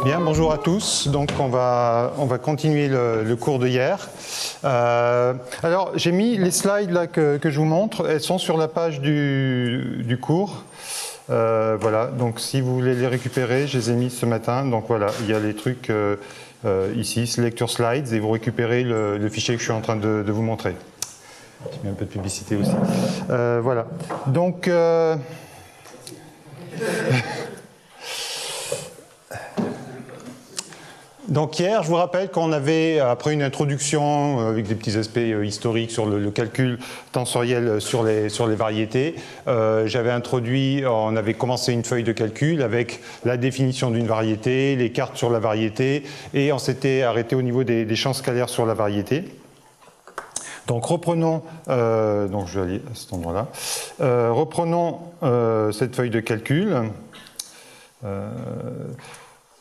Bien, bonjour à tous. Donc on va continuer le cours de hier. Alors j'ai mis les slides là que je vous montre, elles sont sur la page du cours. Voilà, donc si vous voulez les récupérer, je les ai mis ce matin. Donc voilà, il y a les trucs ici, Lecture Slides, et vous récupérez le fichier que je suis en train de vous montrer. J'ai mis un peu de publicité aussi. Voilà, donc... Donc hier, je vous rappelle qu'on avait, après une introduction avec des petits aspects historiques sur le calcul tensoriel sur les variétés, j'avais introduit, on avait commencé une feuille de calcul avec la définition d'une variété, les cartes sur la variété, et on s'était arrêté au niveau des champs scalaires sur la variété. Donc reprenons, donc je vais aller à cet endroit-là, reprenons cette feuille de calcul.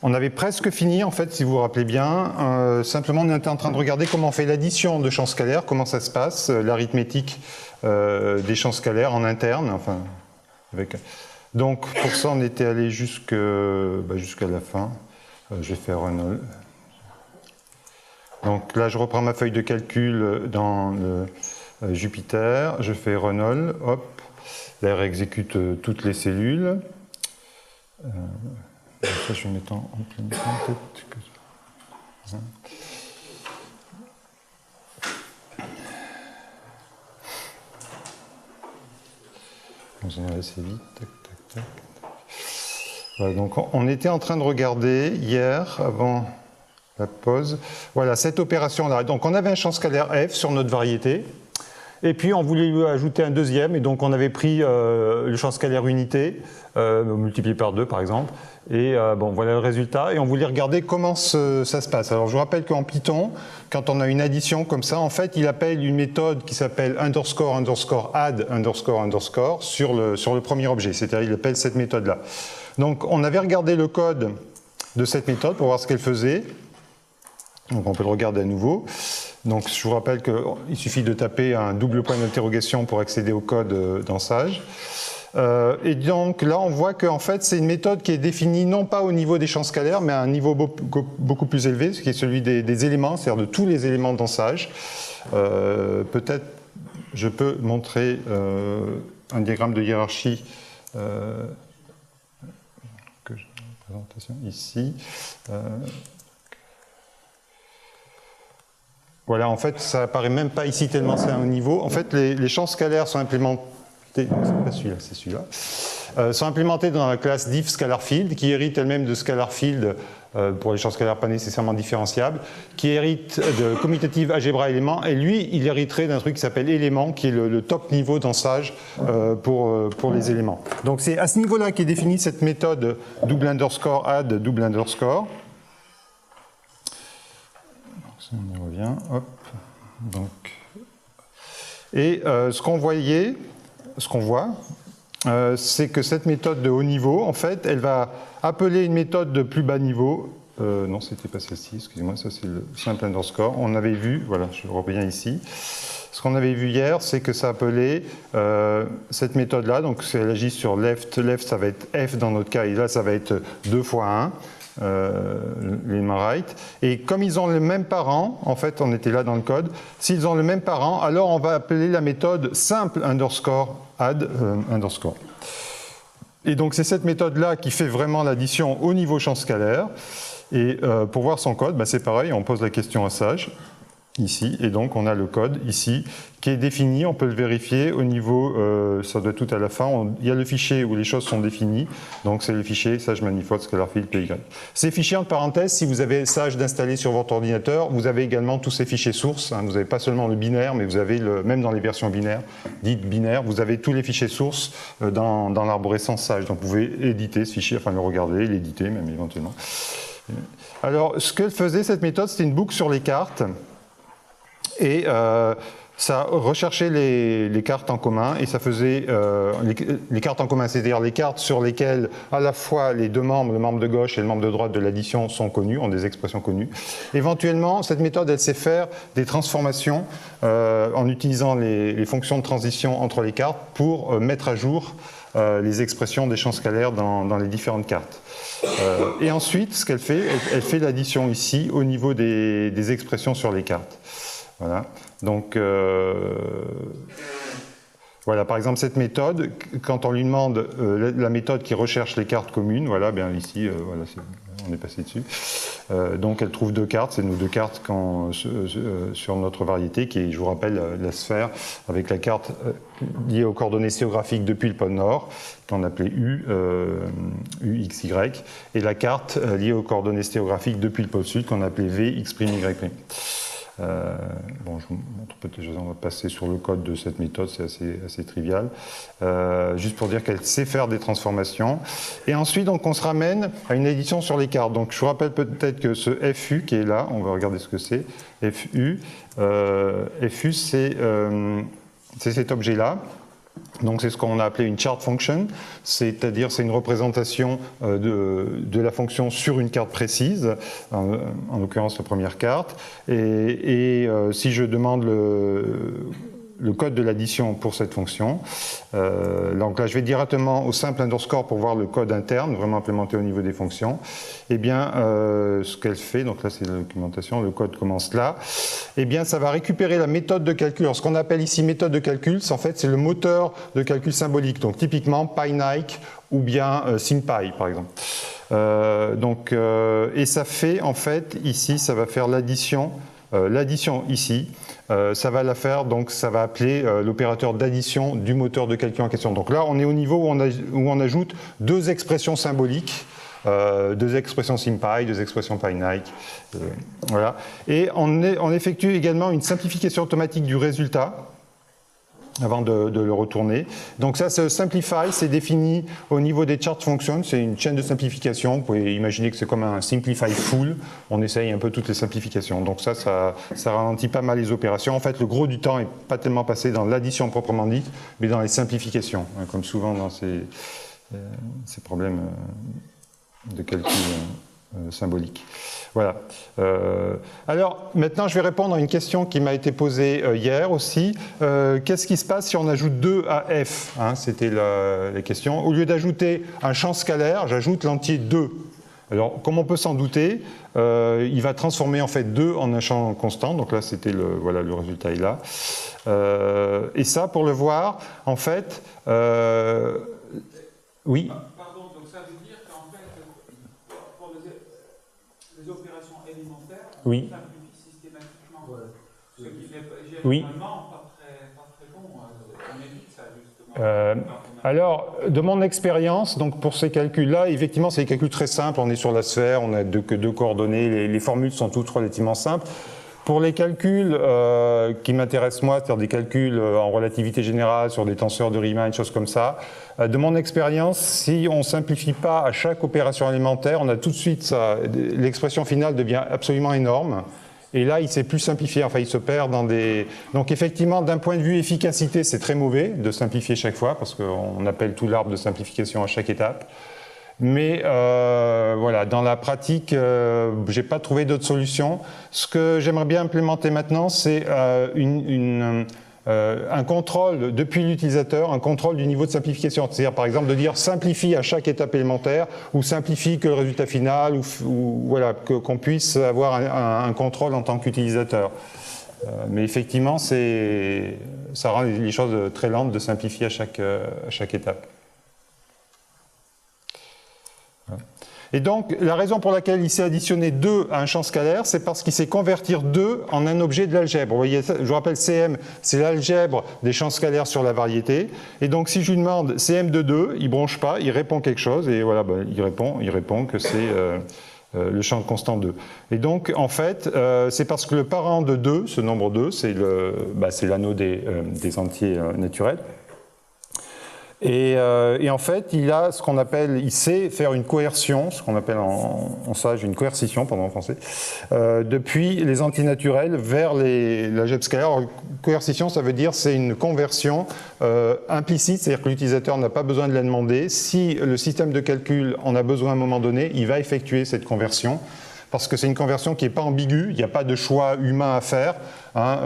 On avait presque fini, en fait, si vous vous rappelez bien. Simplement, on était en train de regarder comment on fait l'addition de champs scalaires, comment ça se passe, l'arithmétique des champs scalaires en interne. Enfin, donc, pour ça, on était allé jusqu'à la fin. Je vais faire un... Donc là, je reprends ma feuille de calcul dans le Jupyter. Je fais run all, hop. Là, elle exécute toutes les cellules. Ça, je vais mettre en plein temps, peut-être. On va assez vite. Tac, tac, tac. Voilà, donc on était en train de regarder hier, avant la pause, voilà, cette opération-là. Donc on avait un champ scalaire f sur notre variété. Et puis on voulait lui ajouter un deuxième, et donc on avait pris le champ scalaire unité, multiplié par 2 par exemple, et bon voilà le résultat, et on voulait regarder comment ça se passe. Alors je vous rappelle qu'en Python, quand on a une addition comme ça, en fait il appelle une méthode qui s'appelle underscore underscore add underscore underscore sur le premier objet, c'est-à-dire il appelle cette méthode-là. Donc on avait regardé le code de cette méthode pour voir ce qu'elle faisait, donc on peut le regarder à nouveau. Donc je vous rappelle qu'il suffit de taper un double point d'interrogation pour accéder au code dans Sage. Et donc là on voit qu'en fait c'est une méthode qui est définie non pas au niveau des champs scalaires mais à un niveau beaucoup plus élevé, ce qui est celui des éléments, c'est-à-dire de tous les éléments dans Sage. Peut-être je peux montrer un diagramme de hiérarchie que j'ai une présentation ici. Voilà, en fait, ça apparaît même pas ici tellement c'est à un haut niveau. En fait, les champs scalaires sont implémentés, c'est pas celui-là, c'est celui-là, sont implémentés dans la classe diff scalar field, qui hérite elle-même de scalar field pour les champs scalaires pas nécessairement différenciables, qui hérite de commutative algébra éléments, et lui, il hériterait d'un truc qui s'appelle élément, qui est le top niveau dans Sage pour les éléments. Donc c'est à ce niveau-là qu'est définie cette méthode double underscore add double underscore. On y revient, hop. Donc, et ce qu'on voit, c'est que cette méthode de haut niveau, en fait, elle va appeler une méthode de plus bas niveau. Non, c'était pas celle-ci, excusez-moi, ça c'est le simple underscore. On avait vu, voilà, je reviens ici. Ce qu'on avait vu hier, c'est que ça appelait cette méthode-là, donc elle agit sur left, ça va être f dans notre cas, et là ça va être 2 fois 1. L'élément right, et comme ils ont le même parent, en fait on était là dans le code, s'ils ont le même parent, alors on va appeler la méthode simple underscore add underscore. Et donc c'est cette méthode là qui fait vraiment l'addition au niveau champ scalaire, et pour voir son code, bah, c'est pareil, on pose la question à Sage ici, et donc on a le code ici qui est défini, on peut le vérifier au niveau, ça doit être tout à la fin, il y a le fichier où les choses sont définies, donc c'est le fichier Sage manifold scalar field py. Ces fichiers entre parenthèses, si vous avez Sage d'installer sur votre ordinateur, vous avez également tous ces fichiers sources, hein, vous n'avez pas seulement le binaire, mais vous avez même dans les versions binaires, dites binaires, vous avez tous les fichiers sources dans l'arborescence Sage, donc vous pouvez éditer ce fichier, enfin le regarder, l'éditer même éventuellement. Alors ce que faisait cette méthode, c'était une boucle sur les cartes. Et ça recherchait les cartes en commun et ça faisait les cartes en commun, c'est-à-dire les cartes sur lesquelles à la fois les deux membres, le membre de gauche et le membre de droite de l'addition sont connus, ont des expressions connues. Éventuellement, cette méthode, elle sait faire des transformations en utilisant les fonctions de transition entre les cartes pour mettre à jour les expressions des champs scalaires dans les différentes cartes. Et ensuite, ce qu'elle fait, elle fait l'addition ici au niveau des expressions sur les cartes. Voilà. Donc, voilà, par exemple, cette méthode, quand on lui demande la méthode qui recherche les cartes communes, voilà, bien ici, voilà, on est passé dessus. Donc, elle trouve deux cartes, c'est nos deux cartes sur notre variété, qui est, je vous rappelle, la sphère, avec la carte liée aux coordonnées stéréographiques depuis le pôle Nord, qu'on appelait U, UXY, et la carte liée aux coordonnées stéréographiques depuis le pôle Sud, qu'on appelait V, X', Y'. Bon, je vous montre peut-être, on va passer sur le code de cette méthode, c'est assez trivial. Juste pour dire qu'elle sait faire des transformations. Et ensuite, donc, on se ramène à une édition sur les cartes. Donc, je vous rappelle peut-être que ce FU qui est là, on va regarder ce que c'est. FU, c'est cet objet-là. Donc c'est ce qu'on a appelé une chart function, c'est-à-dire c'est une représentation de la fonction sur une carte précise, en l'occurrence la première carte, et si je demande le code de l'addition pour cette fonction, donc là je vais directement au simple underscore pour voir le code interne, vraiment implémenté au niveau des fonctions, et bien ce qu'elle fait, donc là c'est la documentation, le code commence là, et bien ça va récupérer la méthode de calcul. Alors, ce qu'on appelle ici méthode de calcul, en fait c'est le moteur de calcul symbolique, donc typiquement PyNike ou bien SymPy par exemple. Et ça fait en fait ici, ça va faire l'addition ici, ça va la faire, donc ça va appeler l'opérateur d'addition du moteur de calcul en question. Donc là, on est au niveau où on ajoute deux expressions symboliques, deux expressions SymPy, deux expressions PyNike, voilà. Et on effectue également une simplification automatique du résultat avant de le retourner. Donc ça, ce simplify, c'est défini au niveau des chart functions, c'est une chaîne de simplification. Vous pouvez imaginer que c'est comme un simplify full, on essaye un peu toutes les simplifications. Donc ça ralentit pas mal les opérations. En fait, le gros du temps n'est pas tellement passé dans l'addition proprement dite, mais dans les simplifications, hein, comme souvent dans ces problèmes de calcul symbolique. Voilà. Alors, maintenant, je vais répondre à une question qui m'a été posée hier aussi. Qu'est-ce qui se passe si on ajoute 2 à f, hein, c'était la question. Au lieu d'ajouter un champ scalaire, j'ajoute l'entier 2. Alors, comme on peut s'en douter, il va transformer en fait 2 en un champ constant. Donc là, c'était voilà, le résultat est là. Et ça, pour le voir, en fait, oui. Oui. Systématiquement. Ouais. Ce qui fait généralement pas très bon. On évite ça justement. Alors, de mon expérience, donc pour ces calculs-là, effectivement, c'est des calculs très simples. On est sur la sphère, on n'a que deux coordonnées, les formules sont toutes relativement simples. Pour les calculs qui m'intéressent moi, c'est-à-dire des calculs en relativité générale sur des tenseurs de Riemann, choses comme ça, de mon expérience, si on ne simplifie pas à chaque opération élémentaire, on a tout de suite ça, l'expression finale devient absolument énorme. Et là, il ne s'est plus simplifié, enfin il se perd dans des... Donc effectivement, d'un point de vue efficacité, c'est très mauvais de simplifier chaque fois, parce qu'on appelle tout l'arbre de simplification à chaque étape. Mais voilà, dans la pratique, je n'ai pas trouvé d'autre solution. Ce que j'aimerais bien implémenter maintenant, c'est un contrôle depuis l'utilisateur, un contrôle du niveau de simplification. C'est-à-dire, par exemple, de dire simplifie à chaque étape élémentaire ou simplifie que le résultat final, ou voilà, qu'on puisse avoir un contrôle en tant qu'utilisateur. Mais effectivement, ça rend les choses très lentes de simplifier à chaque étape. Et donc, la raison pour laquelle il s'est additionné 2 à un champ scalaire, c'est parce qu'il sait convertir 2 en un objet de l'algèbre. Vous voyez, je vous rappelle, CM, c'est l'algèbre des champs scalaires sur la variété. Et donc, si je lui demande CM de 2, il ne bronche pas, il répond quelque chose, et voilà, ben, il répond que c'est le champ constant 2. Et donc, en fait, c'est parce que le parent de 2, ce nombre 2, c'est l'anneau des entiers naturels. Et en fait, il sait faire une coercion, ce qu'on appelle en sage une coercition, pardon, en français, depuis les antinaturels vers l'algèbre scalaire. Alors, coercition, ça veut dire c'est une conversion implicite, c'est-à-dire que l'utilisateur n'a pas besoin de la demander. Si le système de calcul en a besoin à un moment donné, il va effectuer cette conversion, parce que c'est une conversion qui n'est pas ambiguë, il n'y a pas de choix humain à faire. Hein,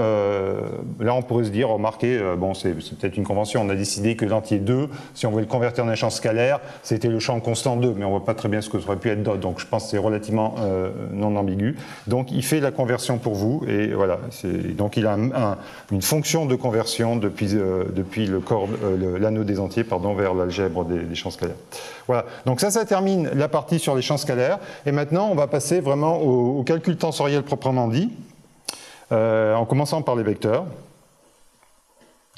là, on pourrait se dire, remarquez, bon, c'est peut-être une convention, on a décidé que l'entier 2, si on voulait le convertir en un champ scalaire, c'était le champ constant 2, mais on ne voit pas très bien ce que ça aurait pu être d'autre, donc je pense que c'est relativement non ambigu. Donc, il fait la conversion pour vous, et voilà. Donc, il a une fonction de conversion depuis l'anneau des entiers, vers l'algèbre des champs scalaires. Voilà, donc ça termine la partie sur les champs scalaires, et maintenant, on va passer vraiment au calcul tensoriel proprement dit. En commençant par les vecteurs.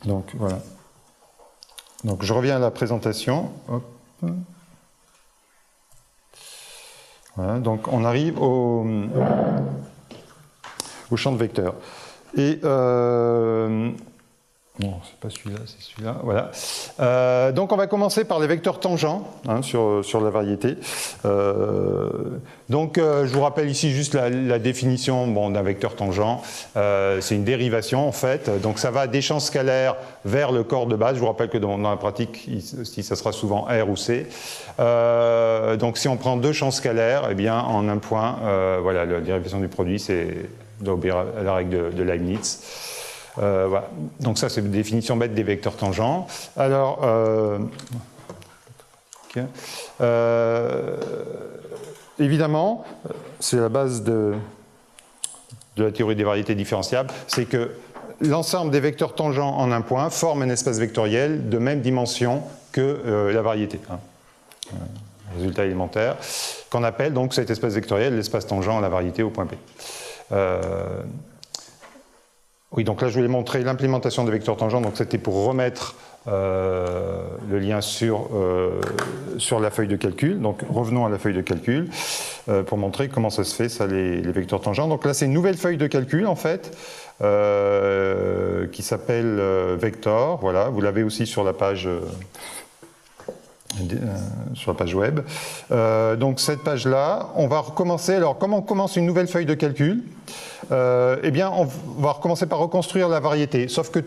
Donc voilà. Donc je reviens à la présentation. Hop. Voilà, donc on arrive au champ de vecteurs. Et non, c'est pas celui-là, c'est celui-là. Voilà. Donc on va commencer par les vecteurs tangents hein, sur la variété. Je vous rappelle ici juste la définition d'un vecteur tangent. C'est une dérivation en fait. Donc ça va des champs scalaires vers le corps de base. Je vous rappelle que dans la pratique, ici, ça sera souvent R ou C. Donc si on prend deux champs scalaires, eh bien en un point, voilà, la dérivation du produit, c'est d'obéir à la règle de Leibniz. Voilà. Donc ça, c'est une définition bête des vecteurs tangents. Alors, évidemment, c'est la base de la théorie des variétés différenciables, c'est que l'ensemble des vecteurs tangents en un point forme un espace vectoriel de même dimension que la variété. Hein. Résultat élémentaire, qu'on appelle donc cet espace vectoriel l'espace tangent à la variété au point P. Oui, donc là, je voulais montrer l'implémentation des vecteurs tangents. Donc, c'était pour remettre le lien sur la feuille de calcul. Donc, revenons à la feuille de calcul pour montrer comment ça se fait, ça, les vecteurs tangents. Donc là, c'est une nouvelle feuille de calcul, en fait, qui s'appelle Vector. Voilà, vous l'avez aussi sur la page web. Donc cette page-là, on va recommencer. Alors, comment on commence une nouvelle feuille de calcul? Eh bien, on va recommencer par reconstruire la variété. Sauf que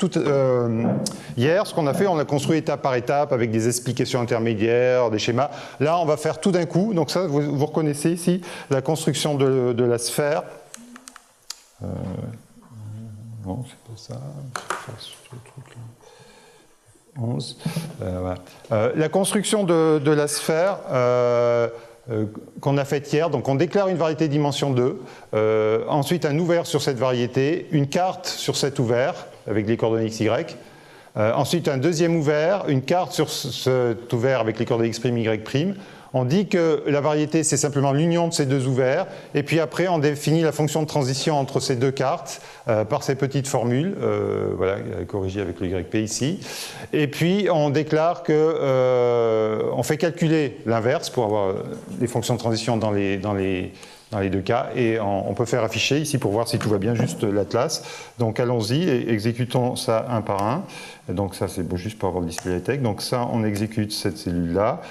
hier, ce qu'on a fait, on l'a construit étape par étape avec des explications intermédiaires, des schémas. Là, on va faire tout d'un coup. Donc ça, vous reconnaissez ici la construction de la sphère. Non, c'est pas ça. 11. Voilà. La construction de la sphère qu'on a faite hier, donc on déclare une variété dimension 2, ensuite un ouvert sur cette variété, une carte sur cet ouvert avec les coordonnées x, y, ensuite un deuxième ouvert, une carte sur cet ouvert avec les coordonnées x', y'. On dit que la variété, c'est simplement l'union de ces deux ouverts, et puis après, on définit la fonction de transition entre ces deux cartes par ces petites formules, voilà, corrigées avec le YP ici. Et puis, on déclare que on fait calculer l'inverse pour avoir les fonctions de transition dans les deux cas, et on peut faire afficher ici pour voir si tout va bien, juste l'atlas. Donc allons-y et exécutons ça un par un. Et donc ça, c'est juste pour avoir le display high-tech. Donc ça, on exécute cette cellule-là.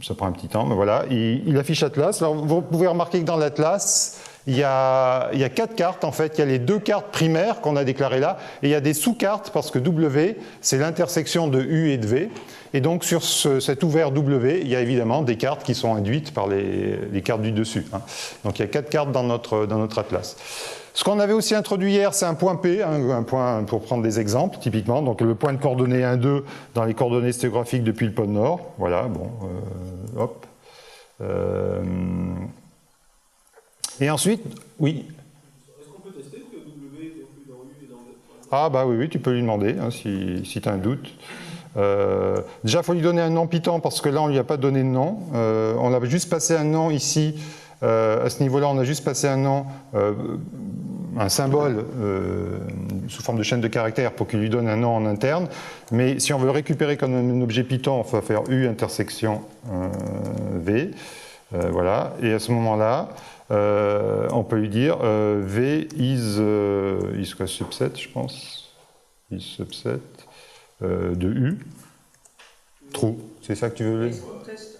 Ça prend un petit temps, mais voilà. Il affiche Atlas. Alors vous pouvez remarquer que dans l'Atlas, il y a 4 cartes en fait. Il y a les 2 cartes primaires qu'on a déclarées là, et il y a des sous-cartes parce que W, c'est l'intersection de U et de V. Et donc sur cet ouvert W, il y a évidemment des cartes qui sont induites par les cartes du dessus. Hein. Donc il y a 4 cartes dans notre Atlas. Ce qu'on avait aussi introduit hier, c'est un point P, un point pour prendre des exemples, typiquement. Donc le point de coordonnées 1, 2 dans les coordonnées stéréographiques depuis le pôle Nord. Voilà, bon, hop. Et ensuite, oui. Est-ce qu'on peut tester que W est inclus dans U et dans V? Ah bah oui, tu peux lui demander, hein, si tu as un doute. Déjà, il faut lui donner un nom Python, parce que là, on ne lui a pas donné de nom. On a juste passé un nom ici. À ce niveau-là, on a juste passé un nom, un symbole sous forme de chaîne de caractères pour qu'il lui donne un nom en interne. Mais si on veut le récupérer comme un objet Python, il va faire U intersection V. Voilà. Et à ce moment-là, on peut lui dire V is quoi, subset, je pense. Is subset de U. true. C'est ça que tu veux? Est-ce qu'on teste,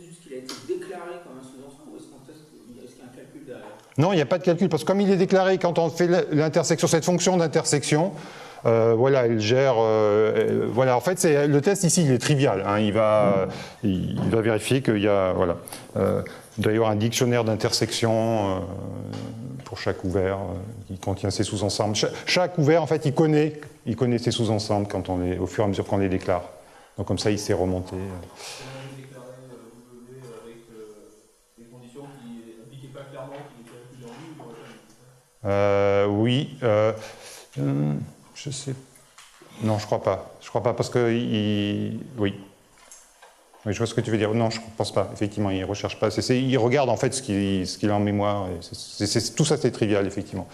juste qu'il a été déclaré comme un sous-ensemble ou est-ce qu'il y a un calcul derrière? Non, il n'y a pas de calcul, parce que comme il est déclaré, quand on fait l'intersection, cette fonction d'intersection, voilà, elle gère. Voilà, en fait, le test ici, il est trivial. Hein, il va vérifier qu'il y a. Voilà. Il doit y avoir un dictionnaire d'intersection pour chaque ouvert qui contient ses sous-ensembles. Chaque ouvert, en fait, il connaît ses sous-ensembles au fur et à mesure qu'on les déclare. Donc, comme ça, il sait remonter. Déclarer W avec des conditions qui n'impliquaient pas clairement qu'il était inclus dans lui. Oui. Je sais. Non, je crois pas. Je crois pas parce que oui. Oui, je vois ce que tu veux dire. Non, je ne pense pas. Effectivement, il ne recherche pas. Il regarde en fait ce qu'il a en mémoire. Tout ça, c'est trivial, effectivement.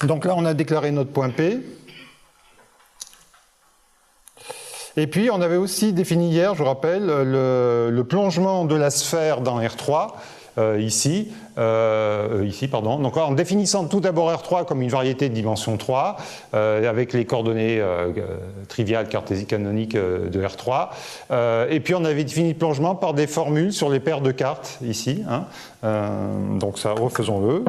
Donc là, on a déclaré notre point P. Et puis, on avait aussi défini hier, je vous rappelle, le plongement de la sphère dans R3. Ici, pardon. Donc en définissant tout d'abord R3 comme une variété de dimension 3, avec les coordonnées triviales canoniques de R3. Et puis on avait défini le plongement par des formules sur les paires de cartes, ici. Hein. Donc ça, refaisons-le,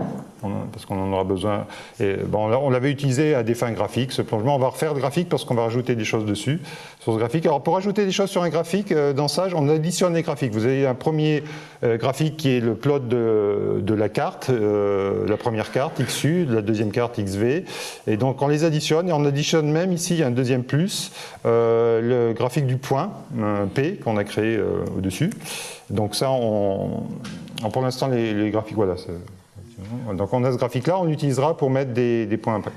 parce qu'on en aura besoin. Et, bon, on l'avait utilisé à des fins graphiques, ce plongement. On va refaire le graphique parce qu'on va rajouter des choses dessus, sur ce graphique. Alors pour ajouter des choses sur un graphique, dans Sage, on additionne les graphiques. Vous avez un premier graphique qui est le plot de la carte, la première carte XU, la deuxième carte XV, et donc on les additionne, et on additionne même ici, il y a un deuxième plus, le graphique du point, P, qu'on a créé au-dessus. Donc ça, pour l'instant, les graphiques, voilà. Donc on a ce graphique-là, on l'utilisera pour mettre des points après.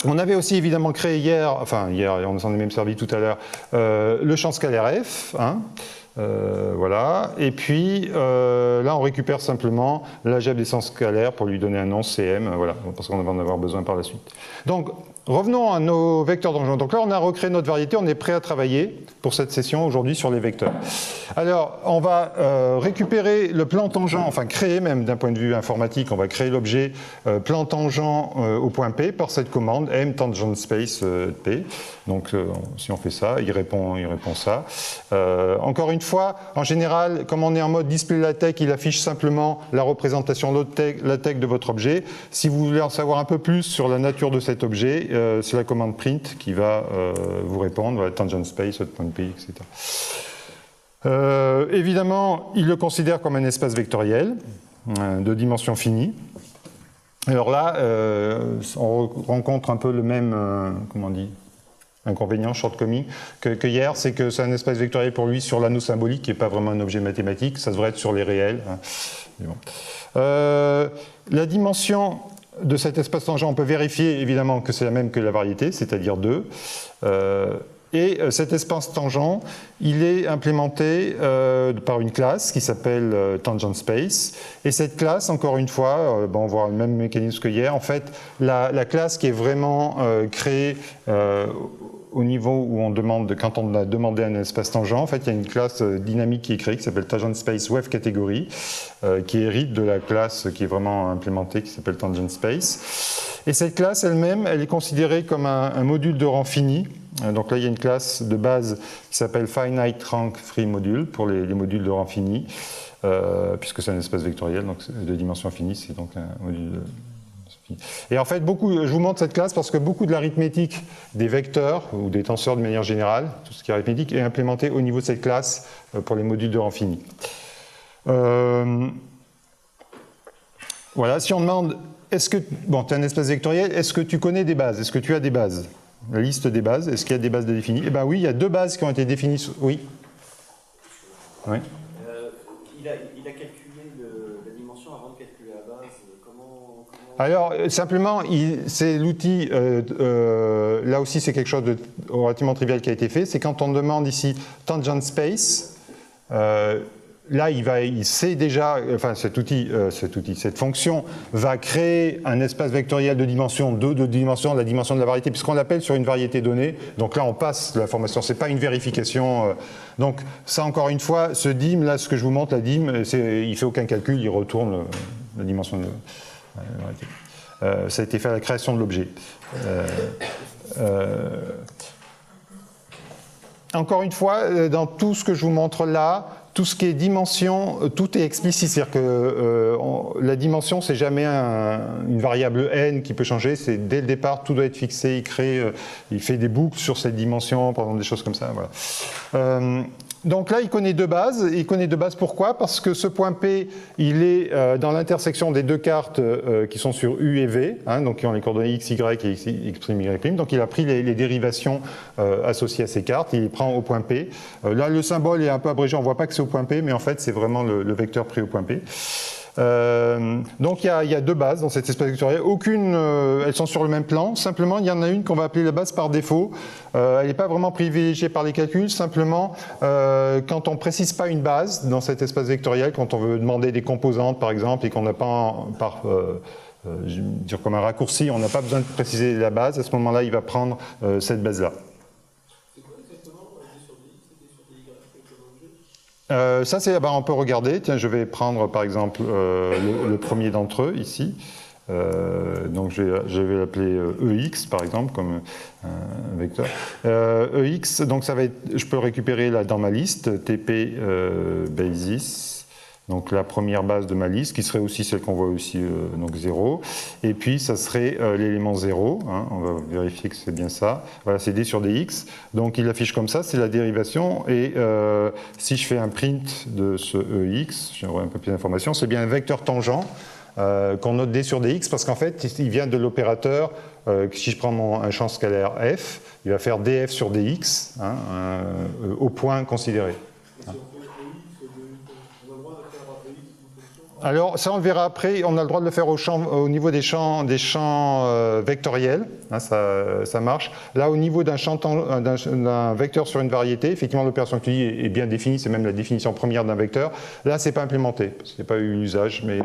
On avait aussi évidemment créé hier, on s'en est même servi tout à l'heure, le champ scalaire F, hein. Voilà, et puis là on récupère simplement l'algèbre des sens scalaires pour lui donner un nom CM, voilà, parce qu'on va en avoir besoin par la suite. Donc revenons à nos vecteurs d'enjeu. Donc là on a recréé notre variété, on est prêt à travailler pour cette session aujourd'hui sur les vecteurs. Alors on va récupérer le plan tangent, enfin créer même d'un point de vue informatique, on va créer l'objet plan tangent au point P par cette commande m tangent space P. Donc si on fait ça, il répond ça. Encore une fois, en général, comme on est en mode display LaTeX, il affiche simplement la représentation LaTeX de votre objet. Si vous voulez en savoir un peu plus sur la nature de cet objet, c'est la commande print qui va vous répondre, voilà, tangent space, point P, etc. Évidemment, il le considère comme un espace vectoriel de dimension finie. Alors là, on rencontre un peu le même, comment on dit, inconvénient, shortcoming, que hier, c'est que c'est un espace vectoriel pour lui sur l'anneau symbolique qui n'est pas vraiment un objet mathématique, ça devrait être sur les réels. Bon. La dimension de cet espace tangent, on peut vérifier évidemment que c'est la même que la variété, c'est-à-dire 2. Et cet espace tangent, il est implémenté par une classe qui s'appelle tangent space. Et cette classe, encore une fois, on voit le même mécanisme que hier. En fait, la classe qui est vraiment créée au niveau où on demande, quand on a demandé un espace tangent, en fait, il y a une classe dynamique qui est créée qui s'appelle tangent space wave category, qui hérite de la classe qui est vraiment implémentée qui s'appelle tangent space. Et cette classe elle-même, elle est considérée comme un module de rang fini. Donc là, il y a une classe de base qui s'appelle Finite Rank Free Module pour les modules de rang fini, puisque c'est un espace vectoriel, donc de dimension finie, c'est donc un module de... Et en fait, je vous montre cette classe parce que beaucoup de l'arithmétique des vecteurs ou des tenseurs de manière générale, tout ce qui est arithmétique, est implémenté au niveau de cette classe pour les modules de rang fini. Voilà, si on demande, tu es un espace vectoriel, est-ce que tu connais des bases? Est-ce que tu as des bases? La liste des bases, est-ce qu'il y a des bases de définies? Eh bien oui, il y a 2 bases qui ont été définies. Oui. Oui. Il a calculé la dimension avant de calculer la base. Comment... Alors, simplement, c'est l'outil, là aussi c'est quelque chose de relativement trivial qui a été fait, c'est quand on demande ici tangent space, là, il sait déjà, enfin cette fonction va créer un espace vectoriel de dimension 2, de dimension, la dimension de la variété, puisqu'on l'appelle sur une variété donnée. Donc là, on passe l'information, ce n'est pas une vérification. Donc ça, encore une fois, ce dim, là, ce que je vous montre, la dim, il ne fait aucun calcul, il retourne la dimension de la variété. ça a été fait à la création de l'objet. Encore une fois, dans tout ce que je vous montre là, tout ce qui est dimension, tout est explicite. C'est-à-dire que la dimension, c'est jamais une variable n qui peut changer. C'est dès le départ, tout doit être fixé. Il fait des boucles sur cette dimension, par exemple des choses comme ça. Voilà. Donc là, il connaît deux bases. Il connaît deux bases pourquoi? Parce que ce point P, il est dans l'intersection des deux cartes qui sont sur U et V, hein, donc qui ont les coordonnées x, y et x', y'. Donc il a pris les dérivations associées à ces cartes, il les prend au point P. Là, le symbole est un peu abrégé, on ne voit pas que c'est au point P, mais en fait, c'est vraiment le vecteur pris au point P. Donc il y a deux bases dans cette espace vectoriel. Aucune, elles sont sur le même plan. Simplement, il y en a une qu'on va appeler la base par défaut. Elle n'est pas vraiment privilégiée par les calculs. Simplement, quand on ne précise pas une base dans cet espace vectoriel, quand on veut demander des composantes, par exemple, et qu'on n'a pas, je veux dire comme un raccourci, on n'a pas besoin de préciser la base, à ce moment-là, il va prendre cette base-là. Ça, on peut regarder. Tiens, je vais prendre par exemple le premier d'entre eux ici. Donc je vais l'appeler EX par exemple comme un vecteur. EX, donc ça va être, je peux le récupérer là dans ma liste TP basis. Donc la première base de ma liste, qui serait aussi celle qu'on voit aussi, donc 0. Et puis ça serait l'élément 0, hein, on va vérifier que c'est bien ça. Voilà, c'est d sur dx. Donc il affiche comme ça, c'est la dérivation. Et si je fais un print de ce EX, j'aurai un peu plus d'informations, c'est bien un vecteur tangent qu'on note d sur dx, parce qu'en fait, il vient de l'opérateur, si je prends un champ scalaire f, il va faire df sur dx, hein, au point considéré. Hein. Alors, ça on le verra après, on a le droit de le faire au niveau des champs vectoriels, hein, ça marche. Là, au niveau d'un vecteur sur une variété, effectivement l'opération que tu dis est bien définie, c'est même la définition première d'un vecteur. Là, c'est pas implémenté, parce qu'il n'y a pas eu l'usage, mais...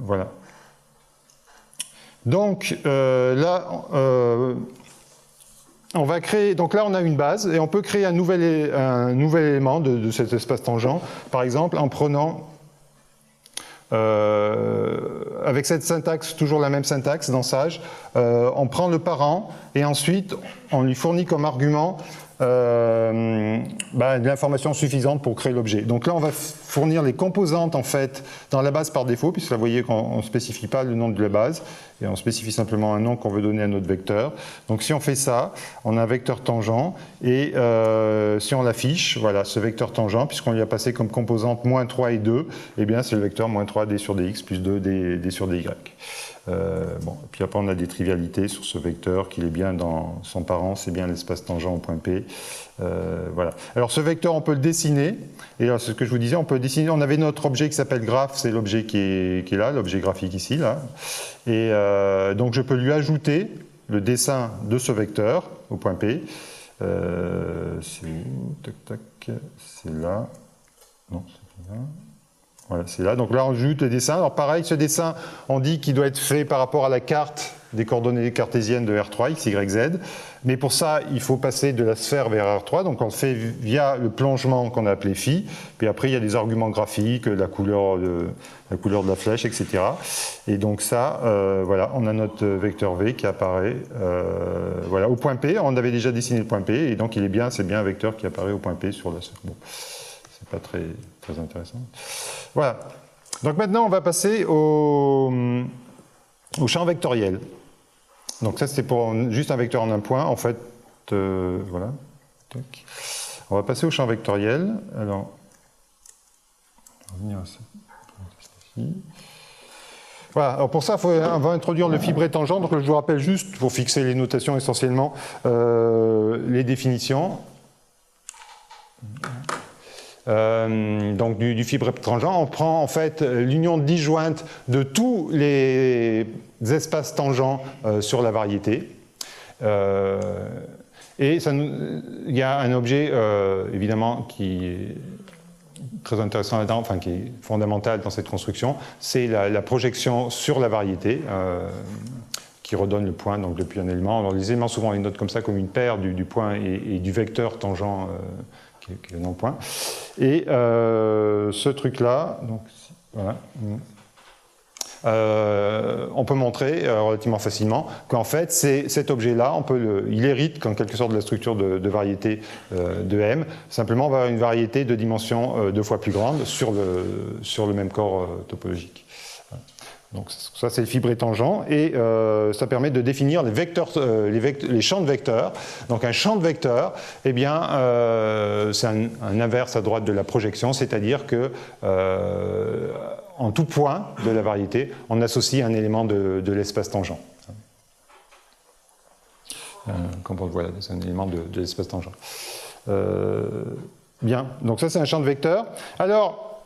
voilà. Donc, là... on va créer, donc là on a une base et on peut créer un nouvel élément de cet espace tangent, par exemple en prenant, avec cette syntaxe, toujours la même syntaxe dans Sage, on prend le parent et ensuite on lui fournit comme argument de l'information suffisante pour créer l'objet. Donc là on va fournir les composantes en fait dans la base par défaut, puisque là vous voyez qu'on ne spécifie pas le nom de la base et on spécifie simplement un nom qu'on veut donner à notre vecteur. Donc si on fait ça, on a un vecteur tangent et si on l'affiche, voilà ce vecteur tangent, puisqu'on lui a passé comme composante moins 3 et 2, eh bien c'est le vecteur moins 3 d sur dx plus 2 d sur dy. Bon, et puis après on a des trivialités sur ce vecteur, qu'il est bien dans son parent, c'est bien l'espace tangent au point P. Voilà. Alors ce vecteur on peut le dessiner, et là c'est ce que je vous disais, on peut dessiner, on avait notre objet qui s'appelle graph, c'est l'objet qui est là, l'objet graphique ici, là. Et donc je peux lui ajouter le dessin de ce vecteur au point P. C'est où? Tac, tac, c'est là. Non, c'est là. Voilà, c'est là. Donc là, on ajoute le dessin. Alors pareil, ce dessin, on dit qu'il doit être fait par rapport à la carte des coordonnées cartésiennes de R3, x, y, z. Mais pour ça, il faut passer de la sphère vers R3. Donc on le fait via le plongement qu'on a appelé phi. Puis après, il y a des arguments graphiques, la couleur de la flèche, etc. Et donc ça, voilà, on a notre vecteur V qui apparaît voilà, au point P. On avait déjà dessiné le point P. Et donc c'est bien un vecteur qui apparaît au point P sur la sphère. Bon, c'est pas très intéressant. Voilà. Donc maintenant, on va passer au champ vectoriel. Donc ça, c'est pour juste un vecteur en un point. En fait, voilà. Tac. On va passer au champ vectoriel. Alors, on va revenir à ça. Voilà. Alors pour ça, on va introduire le fibré tangent. Donc je vous rappelle juste, pour fixer les notations essentiellement, les définitions. Donc du fibré tangent, on prend en fait l'union disjointe de tous les espaces tangents sur la variété. Et il y a un objet évidemment qui est très intéressant là-dedans, enfin qui est fondamental dans cette construction, c'est la projection sur la variété qui redonne le point donc depuis un élément. Alors les éléments souvent on les note comme ça comme une paire du point et du vecteur tangent qui est le non-point. Et ce truc-là, donc voilà. On peut montrer relativement facilement qu'en fait, cet objet-là, il hérite en quelque sorte de la structure de variété de M. Simplement, on va avoir une variété de dimension 2 fois plus grande sur le même corps topologique. Donc ça, c'est le fibré tangent, et ça permet de définir les vecteurs, les champs de vecteurs. Donc un champ de vecteurs, eh bien, c'est un inverse à droite de la projection, c'est-à-dire que en tout point de la variété, on associe un élément de l'espace tangent. Comme on le voit là, c'est un élément de l'espace tangent. Bien, donc ça c'est un champ de vecteurs. Alors,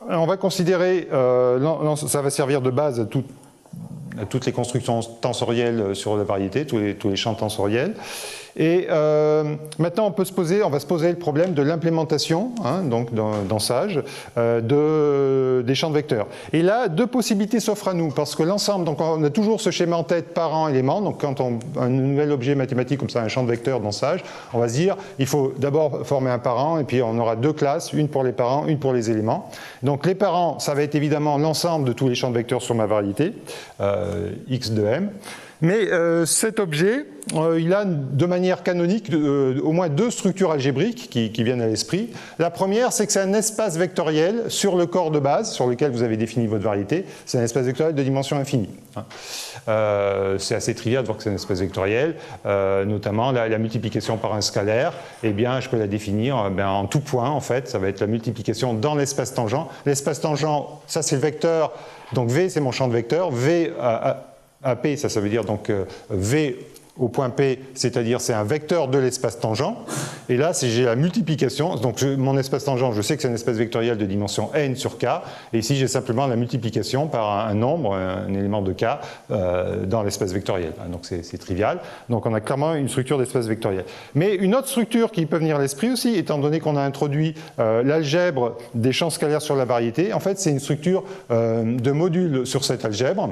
on va considérer, ça va servir de base à toutes les constructions tensorielles sur la variété, tous les champs tensoriels. Et maintenant, on va se poser le problème de l'implémentation, donc dans Sage, des champs de vecteurs. Et là, deux possibilités s'offrent à nous, parce que l'ensemble, donc on a toujours ce schéma en tête parent élément. Donc quand un nouvel objet mathématique comme ça, un champ de vecteurs dans Sage, on va se dire, il faut d'abord former un parent, et puis on aura deux classes, une pour les parents, une pour les éléments. Donc les parents, ça va être évidemment l'ensemble de tous les champs de vecteurs sur ma variété, x de m. Mais cet objet, il a de manière canonique au moins deux structures algébriques qui viennent à l'esprit. La première, c'est que c'est un espace vectoriel sur le corps de base sur lequel vous avez défini votre variété. C'est un espace vectoriel de dimension infinie. C'est assez trivial de voir que c'est un espace vectoriel, notamment la multiplication par un scalaire. Eh bien, je peux la définir en tout point, en fait. Ça va être la multiplication dans l'espace tangent. L'espace tangent, ça c'est le vecteur. Donc V, c'est mon champ de vecteur. V AP, ça veut dire donc V au point P, c'est-à-dire c'est un vecteur de l'espace tangent. Et là, si j'ai la multiplication, donc mon espace tangent, je sais que c'est un espace vectoriel de dimension n sur k, et ici j'ai simplement la multiplication par un nombre, un élément de k, dans l'espace vectoriel. Donc c'est trivial. Donc on a clairement une structure d'espace vectoriel. Mais une autre structure qui peut venir à l'esprit aussi, étant donné qu'on a introduit l'algèbre des champs scalaires sur la variété, en fait c'est une structure de modules sur cette algèbre.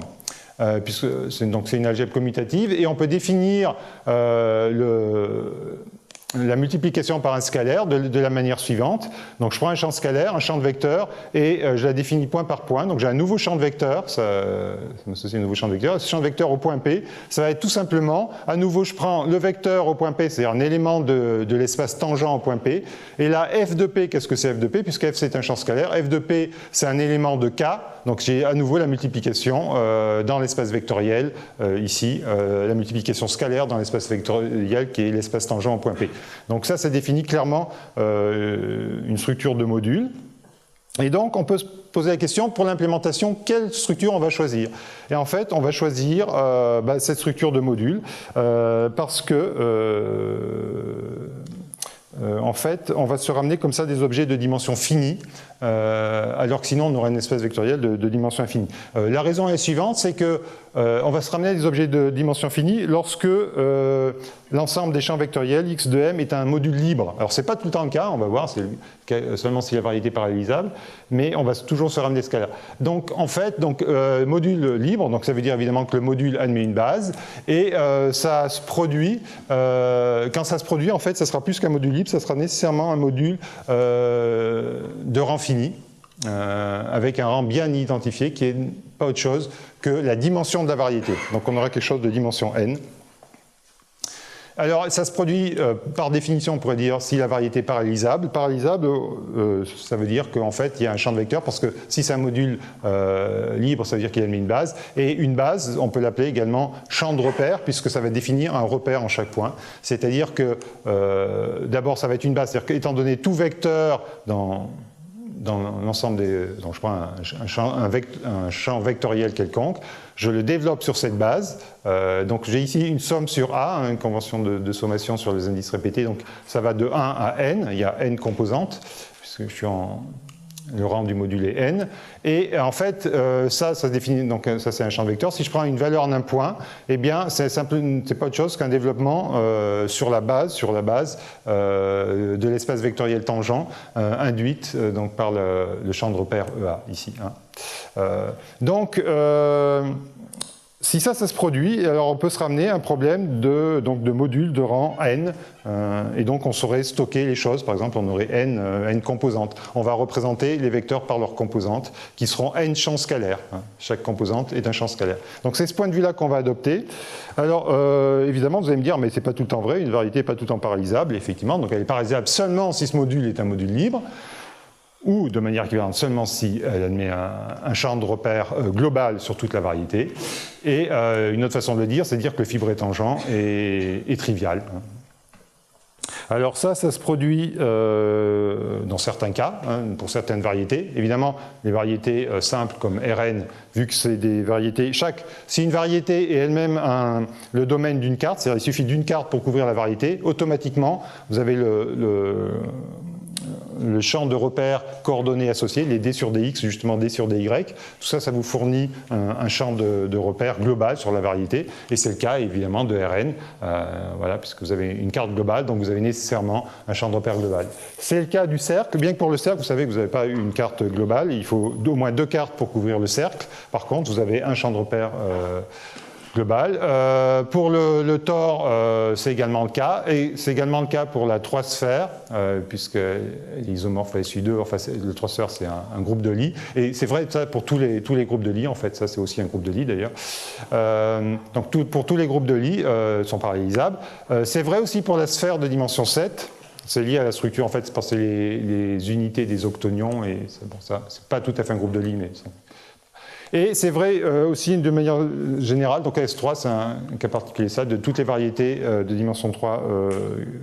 Puisque c'est une algèbre commutative, et on peut définir la multiplication par un scalaire de la manière suivante. Donc je prends un champ scalaire, un champ de vecteur, et je la définis point par point. Donc j'ai un nouveau champ de vecteur, ça m'associe un nouveau champ de vecteur. Ce champ de vecteur au point P, ça va être tout simplement, à nouveau je prends le vecteur au point P, c'est-à-dire un élément de l'espace tangent au point P, et là f de P, qu'est-ce que c'est f de P? Puisque f c'est un champ scalaire, f de P c'est un élément de K, donc j'ai à nouveau la multiplication dans l'espace vectoriel, ici, la multiplication scalaire dans l'espace vectoriel qui est l'espace tangent au point P. Donc ça définit clairement une structure de module. Et donc on peut se poser la question, pour l'implémentation, quelle structure on va choisir? Et en fait, on va choisir cette structure de module parce que en fait, on va se ramener comme ça des objets de dimension finie, alors que sinon on aurait un espace vectoriel de dimension infinie. La raison est la suivante, c'est que on va se ramener à des objets de dimension finie lorsque l'ensemble des champs vectoriels x de m est un module libre. Alors c'est pas tout le temps le cas, on va voir, c'est seulement si la variété est parallélisable, mais on va toujours se ramener ce cas-là. Donc en fait, module libre, donc ça veut dire évidemment que le module admet une base, et ça se produit, quand ça se produit, en fait, ça sera plus qu'un module libre, ça sera nécessairement un module de rang fini, avec un rang bien identifié, qui est pas autre chose que la dimension de la variété. Donc on aura quelque chose de dimension n. Alors, ça se produit, par définition, on pourrait dire, si la variété est parallélisable. Parallélisable, ça veut dire qu'en fait, il y a un champ de vecteurs, parce que si c'est un module libre, ça veut dire qu'il admet une base. Et une base, on peut l'appeler également champ de repère, puisque ça va définir un repère en chaque point. C'est-à-dire que, d'abord, ça va être une base. C'est-à-dire qu'étant donné tout vecteur dans l'ensemble des... Donc je prends un champ vectoriel quelconque, je le développe sur cette base. Donc j'ai ici une somme sur A, une convention de sommation sur les indices répétés. Donc ça va de 1 à n, il y a n composantes, puisque je suis le rang du module est n. Et en fait, ça définit, donc ça c'est un champ de vecteur. Si je prends une valeur en un point, eh bien c'est pas autre chose qu'un développement sur la base de l'espace vectoriel tangent induite donc par le champ de repère EA ici. Donc si ça se produit, alors on peut se ramener à un problème de modules de rang n, et donc on saurait stocker les choses. Par exemple, on aurait n composantes. On va représenter les vecteurs par leurs composantes, qui seront n champs scalaires. Chaque composante est un champ scalaire. Donc c'est ce point de vue-là qu'on va adopter. Alors évidemment, vous allez me dire, mais c'est pas tout le temps vrai, une variété n'est pas tout le temps paralysable. Effectivement, donc elle est paralysable seulement si ce module est un module libre, ou de manière équivalente seulement si elle admet un champ de repère global sur toute la variété. Et une autre façon de le dire, c'est de dire que le fibré tangent est trivial. Alors ça se produit dans certains cas, pour certaines variétés. Évidemment, les variétés simples comme Rn, vu que c'est des variétés... Si une variété est elle-même le domaine d'une carte, c'est-à-dire il suffit d'une carte pour couvrir la variété, automatiquement, vous avez le champ de repère coordonnées associé, les d sur dx, justement d sur dy, tout ça, ça vous fournit un champ de repère global sur la variété, et c'est le cas évidemment de Rn, voilà, puisque vous avez une carte globale, donc vous avez nécessairement un champ de repère global. C'est le cas du cercle, bien que pour le cercle, vous savez que vous n'avez pas une carte globale, il faut au moins 2 cartes pour couvrir le cercle, par contre, vous avez un champ de repère global. Pour le tor, c'est également le cas, et c'est également le cas pour la 3 sphères, puisque l'isomorphe SU2, enfin, le 3 sphères, c'est un groupe de Lie, et c'est vrai ça pour tous les groupes de Lie, en fait, ça c'est aussi un groupe de Lie d'ailleurs. Donc pour tous les groupes de Lie sont parallélisables. C'est vrai aussi pour la sphère de dimension 7. C'est lié à la structure, en fait, c'est parce que les unités des octonions, et bon, ça, c'est pas tout à fait un groupe de Lie, mais... Et c'est vrai aussi de manière générale, donc S3 c'est un cas particulier ça, de toutes les variétés de dimension 3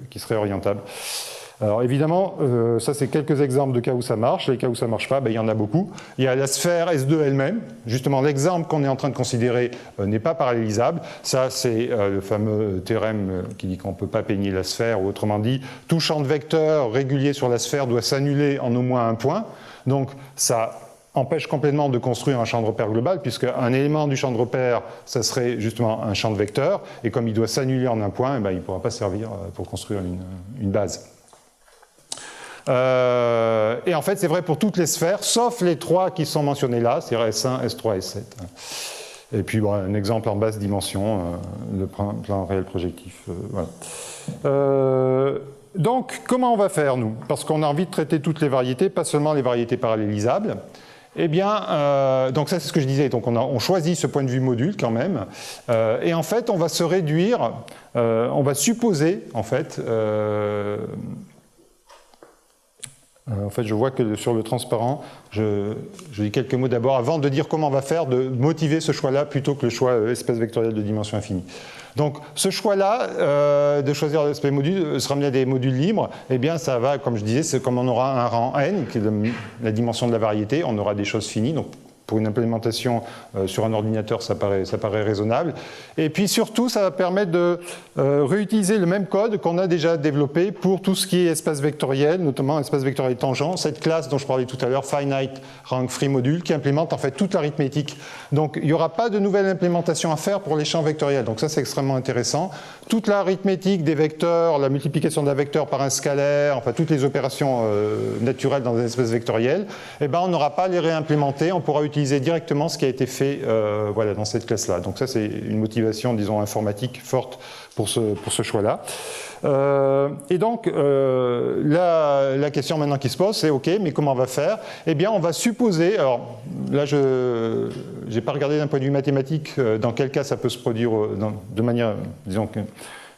qui seraient orientables. Alors évidemment, ça c'est quelques exemples de cas où ça marche, les cas où ça ne marche pas, ben, il y en a beaucoup. Il y a la sphère S2 elle-même, justement l'exemple qu'on est en train de considérer n'est pas parallélisable, ça c'est le fameux théorème qui dit qu'on ne peut pas peigner la sphère, ou autrement dit, tout champ de vecteurs régulier sur la sphère doit s'annuler en au moins un point, donc ça empêche complètement de construire un champ de repère global, puisque un élément du champ de repère, ça serait justement un champ de vecteurs, et comme il doit s'annuler en un point, eh ben, il ne pourra pas servir pour construire une base. Et en fait, c'est vrai pour toutes les sphères, sauf les 3 qui sont mentionnées là, c'est-à-dire S1, S3, S7. Et puis, bon, un exemple en basse dimension, le plan réel projectif. Voilà. Donc, comment on va faire, nous? Parce qu'on a envie de traiter toutes les variétés, pas seulement les variétés parallélisables. Eh bien, donc ça c'est ce que je disais, donc on choisit ce point de vue module quand même, et en fait on va se réduire, on va supposer en fait, je vois que sur le transparent, je dis quelques mots d'abord avant de dire comment on va faire, de motiver ce choix-là plutôt que le choix espèce vectorielle de dimension infinie. Donc ce choix-là, de choisir l'espèce module, se ramener à des modules libres, eh bien ça va, comme je disais, c'est comme on aura un rang n, qui est la dimension de la variété, on aura des choses finies, donc pour une implémentation sur un ordinateur, ça paraît raisonnable. Et puis surtout, ça va permettre de réutiliser le même code qu'on a déjà développé pour tout ce qui est espace vectoriel, notamment espace vectoriel tangent, cette classe dont je parlais tout à l'heure, Finite Rank Free Module, qui implémente en fait toute l'arithmétique. Donc il n'y aura pas de nouvelle implémentation à faire pour les champs vectoriels. Donc ça, c'est extrêmement intéressant. Toute l'arithmétique des vecteurs, la multiplication d'un vecteur par un scalaire, enfin toutes les opérations naturelles dans un espace vectoriel, eh ben, on n'aura pas à les réimplémenter, on pourra utiliser directement ce qui a été fait voilà, dans cette classe-là. Donc ça, c'est une motivation, disons, informatique forte pour ce choix-là. Et donc, la question maintenant qui se pose, c'est OK, mais comment on va faire? Eh bien, on va supposer, alors là, je n'ai pas regardé d'un point de vue mathématique dans quel cas ça peut se produire de manière, disons,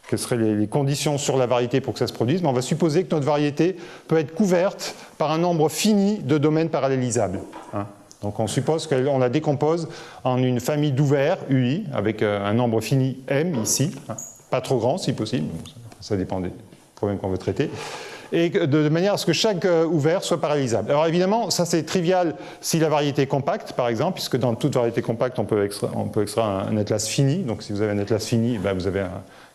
quelles seraient les conditions sur la variété pour que ça se produise, mais on va supposer que notre variété peut être couverte par un nombre fini de domaines parallélisables. Hein. Donc on suppose qu'on la décompose en une famille d'ouverts, UI, avec un nombre fini M ici, hein, pas trop grand si possible, ça dépend des problèmes qu'on veut traiter, et de manière à ce que chaque ouvert soit parallélisable. Alors évidemment, ça c'est trivial si la variété est compacte, par exemple, puisque dans toute variété compacte, on peut extraire un atlas fini, donc si vous avez un atlas fini, ben vous avez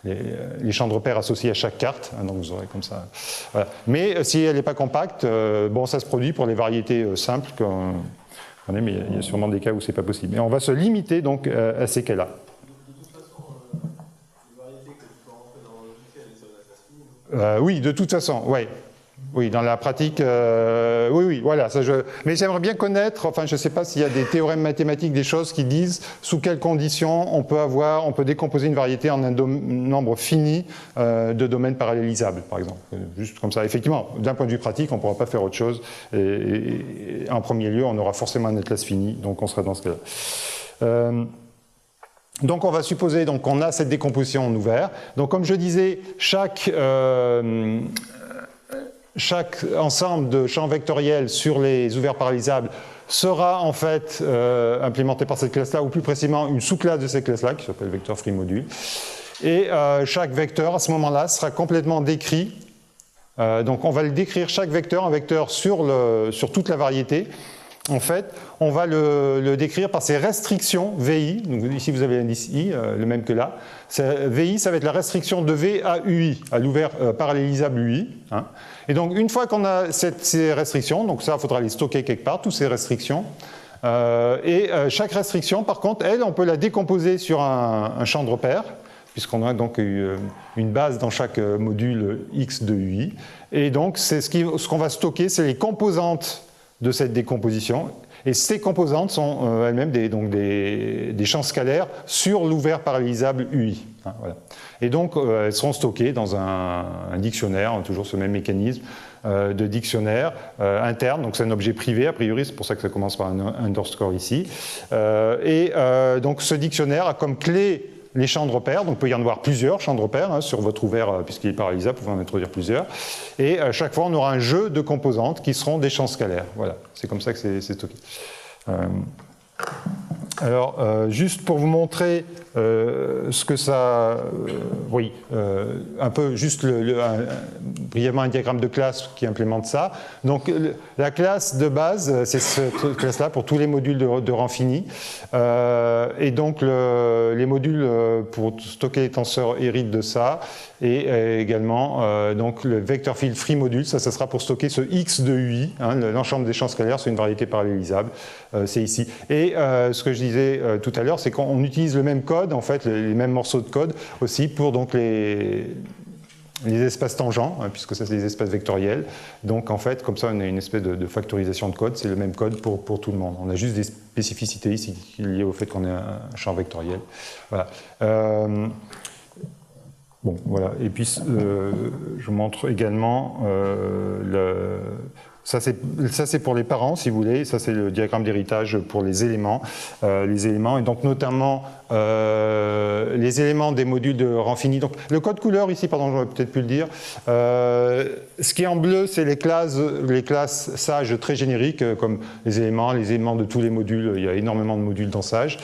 les champs de repère associés à chaque carte, hein, donc vous aurez comme ça. Voilà. Mais si elle n'est pas compacte, bon, ça se produit pour les variétés simples, mais il y a sûrement des cas où ce n'est pas possible. Et on va se limiter donc à ces cas-là. De toute façon, les variétés que tu peux rentrer dans le logiciel, elles sont à la classe finie. Oui, de toute façon, oui. Oui, dans la pratique, oui, voilà. Ça, mais j'aimerais bien connaître, enfin, je ne sais pas s'il y a des théorèmes mathématiques, des choses qui disent sous quelles conditions on peut décomposer une variété en un nombre fini de domaines parallélisables, par exemple. Juste comme ça. Effectivement, d'un point de vue pratique, on ne pourra pas faire autre chose. Et en premier lieu, on aura forcément un atlas fini, donc on sera dans ce cas-là. Donc on va supposer qu'on a cette décomposition en ouvert. Donc comme je disais, chaque ensemble de champs vectoriels sur les ouverts parallélisables sera en fait implémenté par cette classe-là, ou plus précisément une sous-classe de cette classe-là, qui s'appelle vecteur free module. Et chaque vecteur, à ce moment-là, sera complètement décrit. Donc on va le décrire, chaque vecteur, un vecteur sur toute la variété. En fait, on va le décrire par ses restrictions VI. Donc ici, vous avez l'indice I, le même que là. VI, ça va être la restriction de V à UI, à l'ouvert parallélisable UI. Hein. Et donc, une fois qu'on a ces restrictions, donc ça, il faudra les stocker quelque part, toutes ces restrictions. Chaque restriction, par contre, elle, on peut la décomposer sur un champ de repère, puisqu'on a donc une base dans chaque module X de UI. Et donc, ce qu'on va stocker, c'est les composantes de cette décomposition. Et ces composantes sont elles-mêmes des champs scalaires sur l'ouvert parallélisable UI. Hein, voilà. Et donc, elles seront stockées dans un dictionnaire, toujours ce même mécanisme de dictionnaire interne. Donc, c'est un objet privé, a priori, c'est pour ça que ça commence par un underscore ici. Donc, ce dictionnaire a comme clé les champs de repère, donc il peut y en avoir plusieurs champs de repère hein, sur votre ouvert, puisqu'il est parallélisable, vous pouvez en introduire plusieurs. Et à chaque fois, on aura un jeu de composantes qui seront des champs scalaires. Voilà, c'est comme ça que c'est stocké. Alors, juste pour vous montrer ce que ça... un peu juste brièvement un diagramme de classe qui implémente ça. Donc, la classe de base, c'est cette classe-là pour tous les modules de rang fini. Et donc, les modules pour stocker les tenseurs héritent de ça. Et également, donc, le vector field free module, ça sera pour stocker ce X de UI. Hein, l'ensemble des champs scalaires, c'est une variété parallélisable. C'est ici. Et ce que je disais tout à l'heure, c'est qu'on utilise le même code, en fait, les mêmes morceaux de code aussi pour donc les espaces tangents, hein, puisque ça c'est des espaces vectoriels. Donc en fait, comme ça, on a une espèce de factorisation de code, c'est le même code pour tout le monde. On a juste des spécificités ici liées au fait qu'on ait un champ vectoriel. Voilà. Bon, voilà. Et puis, je vous montre également ça c'est pour les parents, si vous voulez. Ça, c'est le diagramme d'héritage pour les éléments. Et donc, notamment, les éléments des modules de rang fini. Donc, le code couleur, ici, pardon, j'aurais peut-être pu le dire. Ce qui est en bleu, c'est les classes Sage très génériques, comme les éléments de tous les modules. Il y a énormément de modules dans Sage.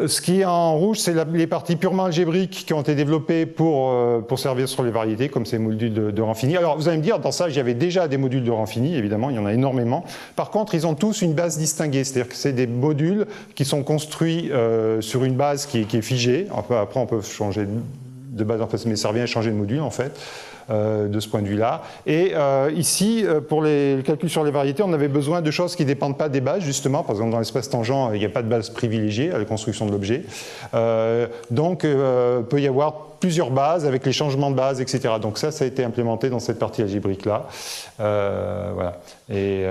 Ce qui est en rouge, c'est les parties purement algébriques qui ont été développées pour servir sur les variétés, comme ces modules de rang fini. Alors, vous allez me dire, dans ça, il y avait déjà des modules de rang fini, évidemment, il y en a énormément. Par contre, ils ont tous une base distinguée, c'est-à-dire que c'est des modules qui sont construits sur une base qui est figée. Après, on peut changer de base, en fait, mais ça revient à changer de module, en fait. De ce point de vue-là. Et ici, pour les calculs sur les variétés, on avait besoin de choses qui ne dépendent pas des bases, justement. Par exemple, dans l'espace tangent, il n'y a pas de base privilégiée à la construction de l'objet. Donc, peut y avoir plusieurs bases avec les changements de base, etc. Donc ça a été implémenté dans cette partie algébrique-là. Voilà. Et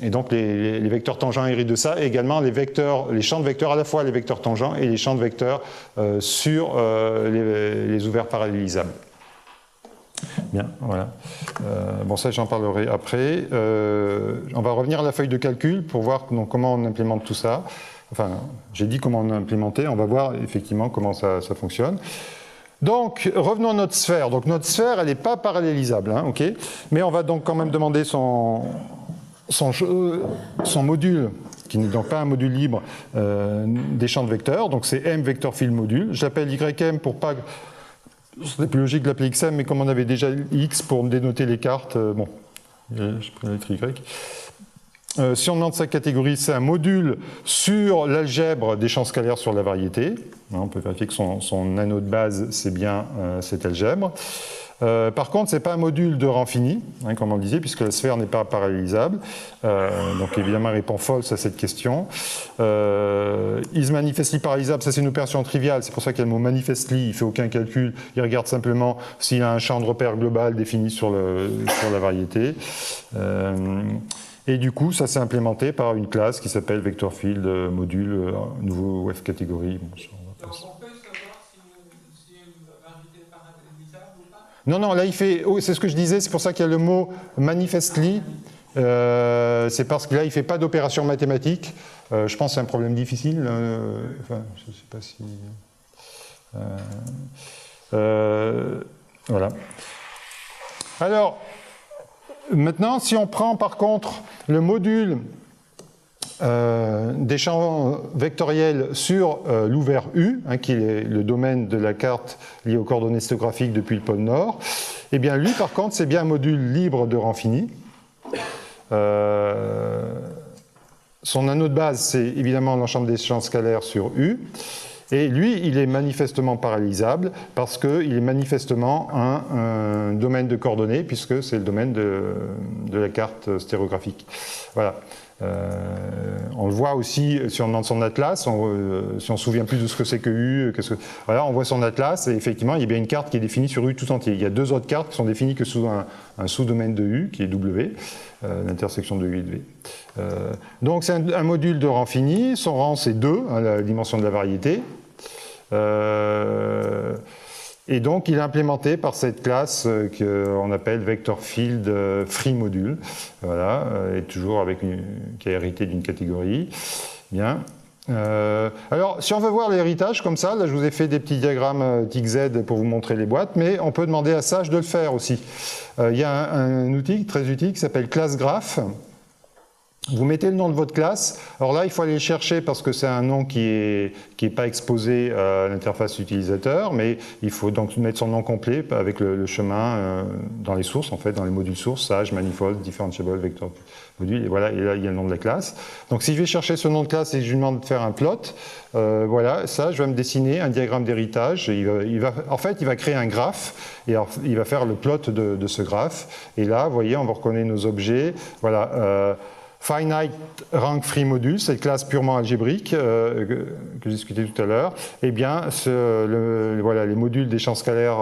donc, les vecteurs tangents héritent de ça, et également les champs de vecteurs, à la fois les vecteurs tangents et les champs de vecteurs sur les ouverts parallélisables. Bien, voilà. Bon, ça, j'en parlerai après. On va revenir à la feuille de calcul pour voir donc, comment on implémente tout ça. Enfin, j'ai dit comment on a implémenté. On va voir effectivement comment ça fonctionne. Donc, revenons à notre sphère. Donc, notre sphère, elle n'est pas parallélisable, hein, ok, mais on va donc quand même demander son module, qui n'est donc pas un module libre, des champs de vecteurs. Donc, c'est M vector field module. Je l'appelle YM pour pas... C'est plus logique de l'appeler XM, mais comme on avait déjà X pour dénoter les cartes, bon, je prends la lettre Y. Si on demande sa catégorie, c'est un module sur l'algèbre des champs scalaires sur la variété. On peut vérifier que son anneau de base, c'est bien cet algèbre. Par contre, ce n'est pas un module de rang fini, comme on le disait, puisque la sphère n'est pas parallélisable. Donc évidemment, elle répond false à cette question. Is manifestly parallélisable, ça c'est une opération triviale, c'est pour ça qu'il y a le mot manifestly, il ne fait aucun calcul, il regarde simplement s'il a un champ de repère global défini sur la variété. Et du coup, ça s'est implémenté par une classe qui s'appelle Vector Field Module, nouveau F catégorie. Bon, on peut savoir si une variété est parallélisable ou pas? Non, non, là il fait. Oh, c'est ce que je disais, c'est pour ça qu'il y a le mot manifestly. C'est parce que là il ne fait pas d'opération mathématique. Je pense que c'est un problème difficile. Enfin, je ne sais pas si. Voilà. Alors, maintenant, si on prend par contre le module des champs vectoriels sur l'ouvert U, qui est le domaine de la carte liée aux coordonnées stéréographiques depuis le pôle Nord, eh bien lui, par contre, c'est bien un module libre de rang fini. Son anneau de base, c'est évidemment l'ensemble des champs scalaires sur U. Et lui, il est manifestement parallélisable parce qu'il est manifestement un domaine de coordonnées, puisque c'est le domaine de la carte stéréographique. Voilà. On le voit aussi si on demande son atlas, si on se souvient plus de ce que c'est que U, voilà, on voit son atlas et effectivement il y a bien une carte qui est définie sur U tout entier. Il y a deux autres cartes qui sont définies que sous un sous-domaine de U qui est W, l'intersection de U et de V. Donc c'est un module de rang fini, son rang c'est 2, la dimension de la variété. Et donc, il est implémenté par cette classe qu'on appelle Vector Field Free Module, voilà, et toujours qui a hérité d'une catégorie. Bien. Alors, si on veut voir l'héritage comme ça, là je vous ai fait des petits diagrammes TIC-Z pour vous montrer les boîtes, mais on peut demander à Sage de le faire aussi. Il y a un outil très utile qui s'appelle ClassGraph. Vous mettez le nom de votre classe. Alors là, il faut aller le chercher parce que c'est un nom qui est pas exposé à l'interface utilisateur, mais il faut donc mettre son nom complet avec le chemin dans les sources, en fait, dans les modules sources, Sage, Manifold, Differentiable, Vector Module, et voilà, et là, il y a le nom de la classe. Donc si je vais chercher ce nom de classe et que je lui demande de faire un plot, voilà, ça, je vais me dessiner un diagramme d'héritage. En fait, il va créer un graphe, et alors, il va faire le plot de ce graphe. Et là, vous voyez, on va reconnaître nos objets. Voilà. Finite Rank Free Module, cette classe purement algébrique que j'ai discuté tout à l'heure, eh bien, voilà, les modules des champs scalaires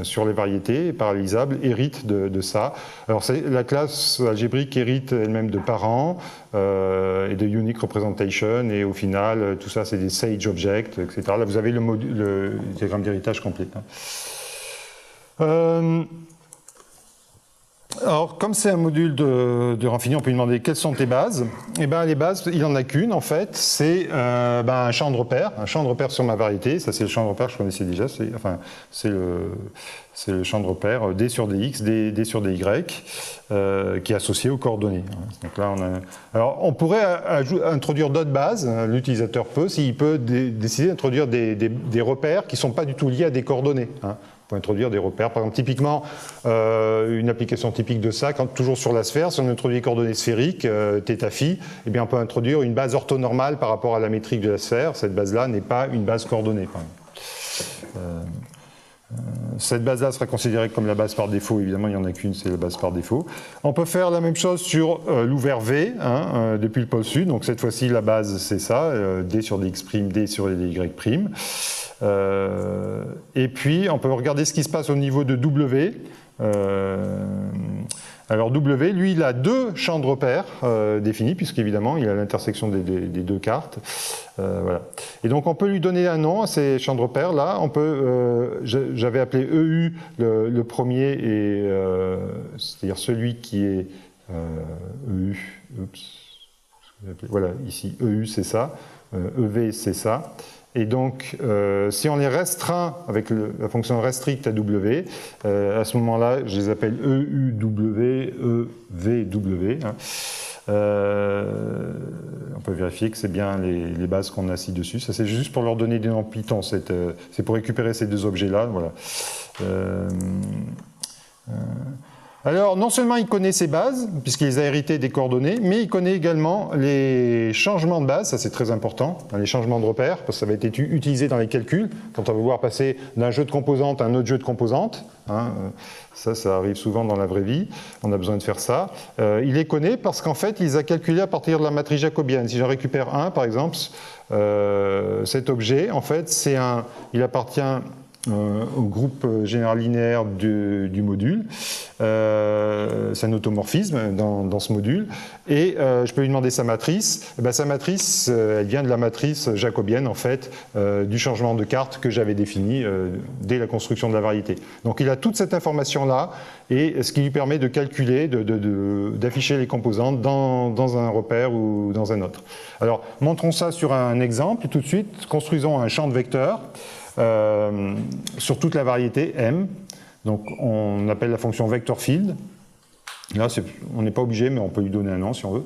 sur les variétés parallélisables héritent de ça. Alors, la classe algébrique hérite elle-même de parents et de unique representation, et au final, tout ça, c'est des sage objects, etc. Là, vous avez le diagramme d'héritage complet. Alors, comme c'est un module de rang fini, on peut lui demander quelles sont tes bases. Eh bien, les bases, il n'en a qu'une, en fait. C'est un champ de repère sur ma variété. Ça, c'est le champ de repère que je connaissais déjà. C'est le champ de repère D sur DX, D sur DY, qui est associé aux coordonnées. Donc là, alors, on pourrait introduire d'autres bases. L'utilisateur peut, s'il peut décider d'introduire des repères qui ne sont pas du tout liés à des coordonnées. Pour introduire des repères. Par exemple, typiquement, une application typique de ça, toujours sur la sphère, si on introduit des coordonnées sphériques, θ-φ, eh bien, on peut introduire une base orthonormale par rapport à la métrique de la sphère. Cette base-là n'est pas une base coordonnée. Cette base-là sera considérée comme la base par défaut. Évidemment, il n'y en a qu'une, c'est la base par défaut. On peut faire la même chose sur l'ouvert V, depuis le pôle sud. Donc cette fois-ci, la base, c'est ça, D sur dx', D sur dy'. Et puis, on peut regarder ce qui se passe au niveau de W. Alors W, lui, il a deux champs de repère définis, puisqu'évidemment, il a l'intersection des deux cartes. Voilà. Et donc, on peut lui donner un nom à ces champs de repère. Là, on peut, j'avais appelé EU le premier, c'est-à-dire celui qui est EU. Voilà, ici, EU, c'est ça. EV, c'est ça. Et donc, si on les restreint avec la fonction restrict à W, à ce moment-là, je les appelle EUW, EVW. On peut vérifier que c'est bien les bases qu'on a ci-dessus. Ça, c'est juste pour leur donner des noms Python. C'est pour récupérer ces deux objets-là. Voilà. Alors, non seulement il connaît ses bases, puisqu'il les a héritées des coordonnées, mais il connaît également les changements de base, ça c'est très important, les changements de repères, parce que ça va être utilisé dans les calculs, quand on va vouloir passer d'un jeu de composantes à un autre jeu de composantes. Ça arrive souvent dans la vraie vie, on a besoin de faire ça. Il les connaît parce qu'en fait, il les a calculés à partir de la matrice jacobienne. Si j'en récupère un, par exemple, cet objet, en fait, il appartient au groupe général linéaire du module. C'est un automorphisme dans ce module. Et je peux lui demander sa matrice. Sa matrice, elle vient de la matrice jacobienne, en fait, du changement de carte que j'avais défini dès la construction de la variété. Donc il a toute cette information-là, et ce qui lui permet de calculer, d'afficher les composantes dans un repère ou dans un autre. Alors, montrons ça sur un exemple tout de suite. Construisons un champ de vecteurs sur toute la variété M. Donc on appelle la fonction vector field. Là, on n'est pas obligé, mais on peut lui donner un nom si on veut.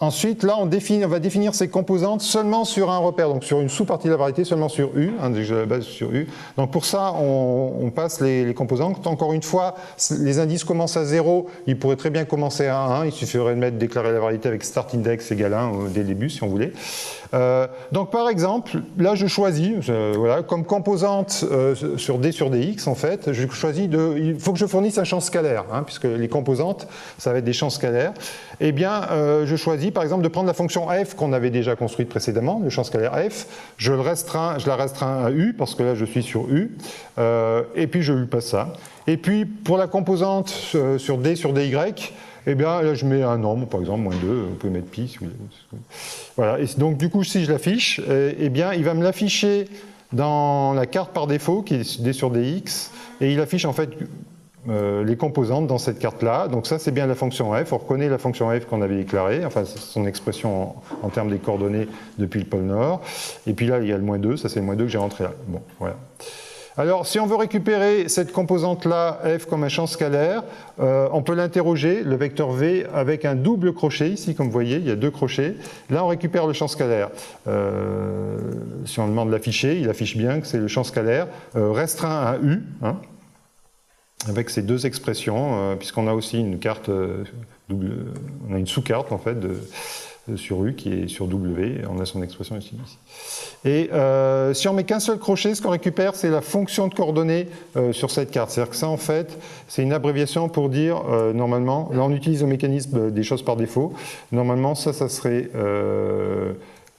Ensuite, là, on va définir ces composantes seulement sur un repère, donc sur une sous-partie de la variété, seulement sur U, déjà la base sur U. Donc pour ça, on passe les composantes. Encore une fois, les indices commencent à 0, ils pourraient très bien commencer à 1, il suffirait de déclarer la variété avec start index égale 1 dès le début, si on voulait. Donc par exemple, là je choisis, voilà, comme composante sur D sur Dx, en fait, je choisis il faut que je fournisse un champ scalaire, puisque les composantes, ça va être des champs scalaires. Eh bien, je choisis par exemple de prendre la fonction f qu'on avait déjà construite précédemment, le champ scalaire f, je la restreins à U, parce que là je suis sur U, et puis je lui passe ça. Et puis pour la composante sur D sur Dy, eh bien là je mets un nombre, par exemple, moins 2, vous pouvez mettre pi si vous voulez. Voilà, et donc du coup si je l'affiche, eh bien il va me l'afficher dans la carte par défaut, qui est D sur Dx, et il affiche en fait les composantes dans cette carte-là. Donc ça, c'est bien la fonction f. On reconnaît la fonction f qu'on avait déclarée, enfin son expression en termes des coordonnées depuis le pôle Nord. Et puis là, il y a le moins 2, ça c'est le moins 2 que j'ai rentré là. Bon, voilà. Alors, si on veut récupérer cette composante-là, f, comme un champ scalaire, on peut l'interroger, le vecteur v, avec un double crochet. Ici, comme vous voyez, il y a 2 crochets. Là, on récupère le champ scalaire. Si on demande l'afficher, il affiche bien que c'est le champ scalaire restreint à U, avec ces 2 expressions, puisqu'on a aussi une carte, on a une sous-carte en fait sur U qui est sur W, on a son expression ici. Et si on met qu'un seul crochet, ce qu'on récupère, c'est la fonction de coordonnées sur cette carte. C'est-à-dire que ça, en fait, c'est une abréviation pour dire, normalement, là on utilise le mécanisme des choses par défaut, normalement ça serait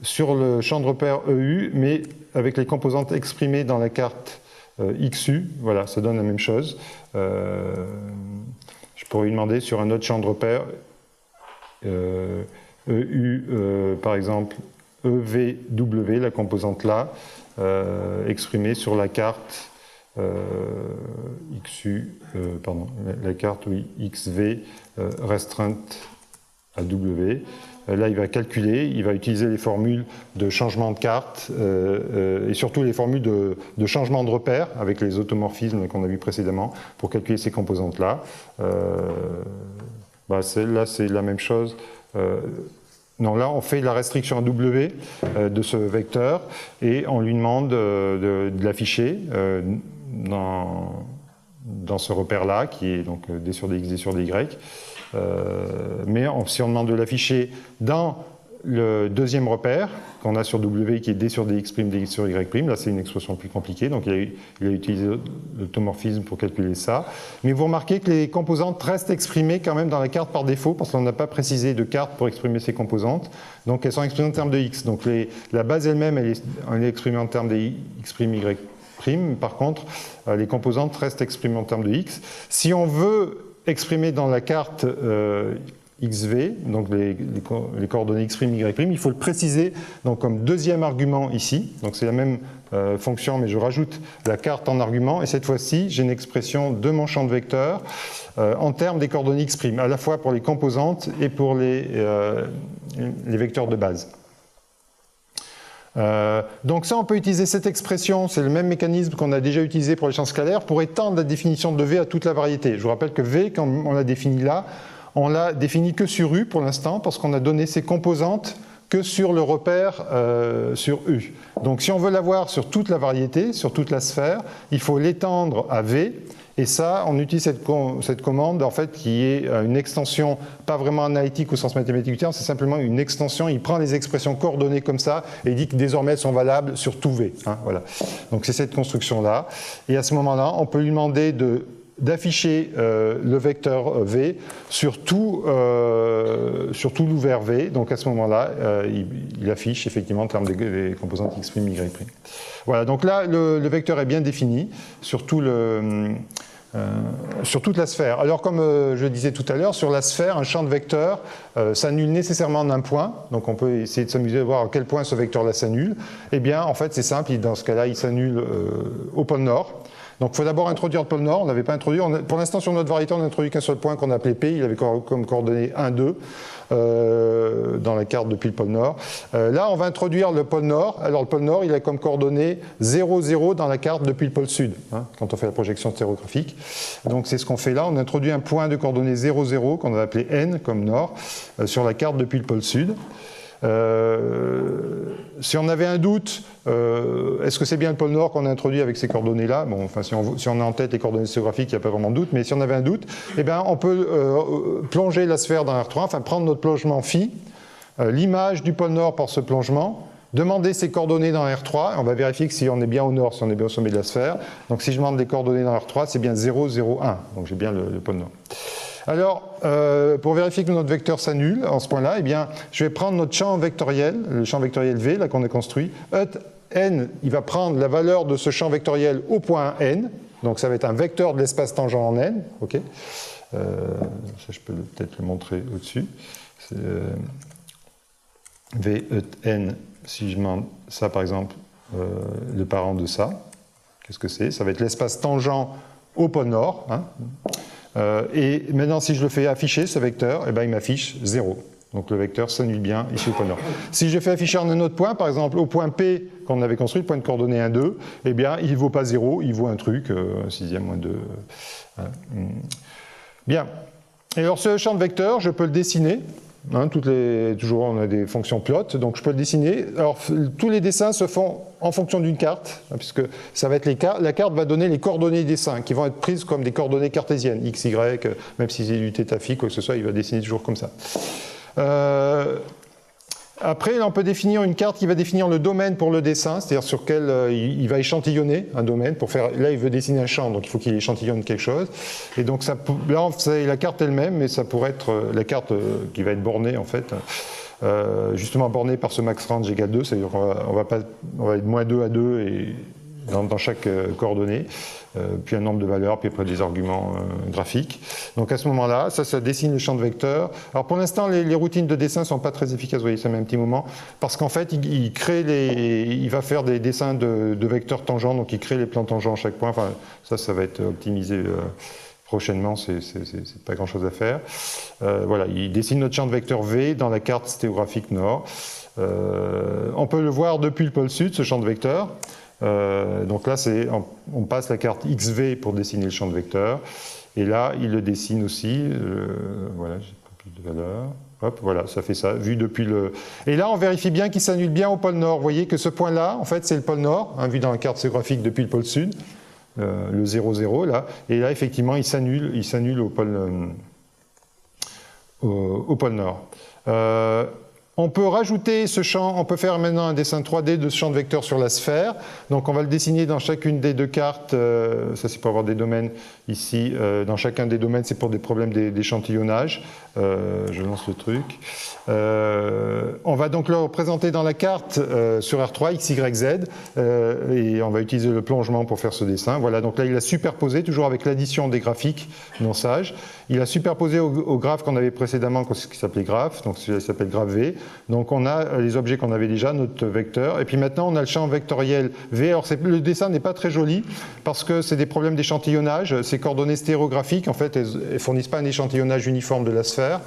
sur le champ de repère EU, mais avec les composantes exprimées dans la carte XU, voilà, ça donne la même chose. Je pourrais lui demander sur un autre champ de repère, EU, par exemple, EVW, la composante là, exprimée sur la carte XU, pardon, la carte oui, XV restreinte à W. Là, il va calculer, il va utiliser les formules de changement de carte et surtout les formules de changement de repère avec les automorphismes qu'on a vus précédemment pour calculer ces composantes-là. Là, c'est la même chose. Non, là, on fait la restriction à W de ce vecteur et on lui demande de l'afficher dans ce repère-là, qui est donc D sur Dx, D sur Dy. Mais si on demande de l'afficher dans le deuxième repère qu'on a sur W, qui est D sur Dx', D sur Y', là c'est une expression plus compliquée, donc il a utilisé l'automorphisme pour calculer ça. Mais vous remarquez que les composantes restent exprimées quand même dans la carte par défaut, parce qu'on n'a pas précisé de carte pour exprimer ces composantes, donc elles sont exprimées en termes de X. Donc la base elle-même, elle est exprimée en termes de X', Y', par contre, les composantes restent exprimées en termes de X. Si on veut exprimer dans la carte XV, donc les coordonnées X', Y', il faut le préciser donc, comme deuxième argument ici. Donc c'est la même fonction, mais je rajoute la carte en argument. Et cette fois-ci, j'ai une expression de mon champ de vecteurs en termes des coordonnées X', à la fois pour les composantes et pour les vecteurs de base. Donc ça, on peut utiliser cette expression, c'est le même mécanisme qu'on a déjà utilisé pour les champs scalaires, pour étendre la définition de V à toute la variété. Je vous rappelle que V, quand on l'a défini là, on l'a défini que sur U pour l'instant, parce qu'on a donné ses composantes que sur le repère sur U. Donc si on veut l'avoir sur toute la variété, sur toute la sphère, il faut l'étendre à V. Et ça, on utilise cette commande en fait, qui est une extension, pas vraiment analytique au sens mathématique du terme, c'est simplement une extension. Il prend les expressions coordonnées comme ça et il dit que désormais elles sont valables sur tout V. Hein, voilà. Donc c'est cette construction-là. Et à ce moment-là, on peut lui demander d'afficher le vecteur V sur tout l'ouvert V. Donc à ce moment-là, il affiche effectivement en termes des composantes x', y'. Voilà, donc là, le vecteur est bien défini sur toute la sphère. Alors comme je le disais tout à l'heure, sur la sphère, un champ de vecteur s'annule nécessairement en un point. Donc on peut essayer de s'amuser à voir à quel point ce vecteur-là s'annule. Eh bien, en fait, c'est simple, dans ce cas-là, il s'annule au pôle Nord. Donc il faut d'abord introduire le pôle Nord, on n'avait pas introduit, pour l'instant sur notre variété on n'a introduit qu'un seul point qu'on a appelé P, il avait comme coordonnée 1, 2 dans la carte depuis le pôle Nord. Là on va introduire le pôle Nord, alors le pôle Nord il a comme coordonnée 0, 0 dans la carte depuis le pôle Sud, hein, quand on fait la projection stéréographique. Donc c'est ce qu'on fait là, on introduit un point de coordonnée 0, 0 qu'on va appeler N comme Nord sur la carte depuis le pôle Sud. Si on avait un doute, est-ce que c'est bien le pôle Nord qu'on a introduit avec ces coordonnées-là? Bon, enfin, si on a en tête les coordonnées stéréographiques, il n'y a pas vraiment de doute, mais si on avait un doute, eh bien, on peut plonger la sphère dans R3, enfin prendre notre plongement phi, l'image du pôle Nord pour ce plongement, demander ces coordonnées dans R3, et on va vérifier que si on est bien au Nord, si on est bien au sommet de la sphère. Donc si je demande des coordonnées dans R3, c'est bien 0, 0, 1, donc j'ai bien le pôle Nord. Alors, pour vérifier que notre vecteur s'annule en ce point-là, eh bien, je vais prendre notre champ vectoriel, le champ vectoriel V, là qu'on a construit. N, il va prendre la valeur de ce champ vectoriel au point N, donc ça va être un vecteur de l'espace tangent en N. Okay. Ça, je peux peut-être le montrer au-dessus. V, N, si je demande ça, par exemple, le parent de ça, qu'est-ce que c'est? Ça va être l'espace tangent au pôle Nord. Hein. Et maintenant, si je le fais afficher, ce vecteur, eh ben, il m'affiche 0. Donc le vecteur s'annule bien ici au point Nord. Si je fais afficher en un autre point, par exemple au point P qu'on avait construit, le point de coordonnée 1, 2, eh bien, il ne vaut pas 0, il vaut un truc, 6e moins 2. Bien. Et alors ce champ de vecteur, je peux le dessiner. Hein, toujours on a des fonctions plot, donc je peux le dessiner. Alors tous les dessins se font en fonction d'une carte, hein, puisque ça va être la carte va donner les coordonnées des dessins, qui vont être prises comme des coordonnées cartésiennes, x, y, même si c'est du θ phi, quoi que ce soit, il va dessiner toujours comme ça. Après, là, on peut définir une carte qui va définir le domaine pour le dessin, c'est-à-dire sur quel il va échantillonner un domaine pour faire. Là, il veut dessiner un champ, donc il faut qu'il échantillonne quelque chose. Et donc, là, c'est la carte elle-même, mais ça pourrait être la carte qui va être bornée, en fait, justement bornée par ce max range égale 2, c'est-à-dire qu'on va être moins 2 à 2 et dans chaque coordonnée, puis un nombre de valeurs, puis après des arguments graphiques. Donc à ce moment-là, ça dessine le champ de vecteur. Alors pour l'instant, les routines de dessin ne sont pas très efficaces, vous voyez, ça met un petit moment, parce qu'en fait, il va faire des dessins de vecteurs tangents, donc il crée les plans tangents à chaque point. Enfin, ça va être optimisé prochainement, c'est pas grand-chose à faire. Voilà, il dessine notre champ de vecteur V dans la carte stéréographique Nord. On peut le voir depuis le pôle Sud, ce champ de vecteur. Donc là, on passe la carte XV pour dessiner le champ de vecteur. Et là, il le dessine aussi. Voilà, j'ai pas plus de valeur. Hop, voilà, ça fait ça, vu depuis le... Et là, on vérifie bien qu'il s'annule bien au pôle Nord. Vous voyez que ce point-là, en fait, c'est le pôle Nord, hein, vu dans la carte stéréographique depuis le pôle Sud, le 0, 0, là. Et là, effectivement, il s'annule au pôle Nord. On peut rajouter ce champ, on peut faire maintenant un dessin 3D de ce champ de vecteur sur la sphère. Donc on va le dessiner dans chacune des deux cartes, ça c'est pour avoir des domaines ici, dans chacun des domaines c'est pour des problèmes d'échantillonnage. Je lance le truc. On va donc le représenter dans la carte sur R3, X, Y, Z, et on va utiliser le plongement pour faire ce dessin. Voilà, donc là il a superposé, toujours avec l'addition des graphiques non sages, il a superposé au graphe qu'on avait précédemment, qui s'appelait graphe, donc celui-là s'appelle graphe V. Donc on a les objets qu'on avait déjà, notre vecteur, et puis maintenant on a le champ vectoriel V. Alors le dessin n'est pas très joli, parce que c'est des problèmes d'échantillonnage. Ces coordonnées stéréographiques, en fait, elles ne fournissent pas un échantillonnage uniforme de la sphère,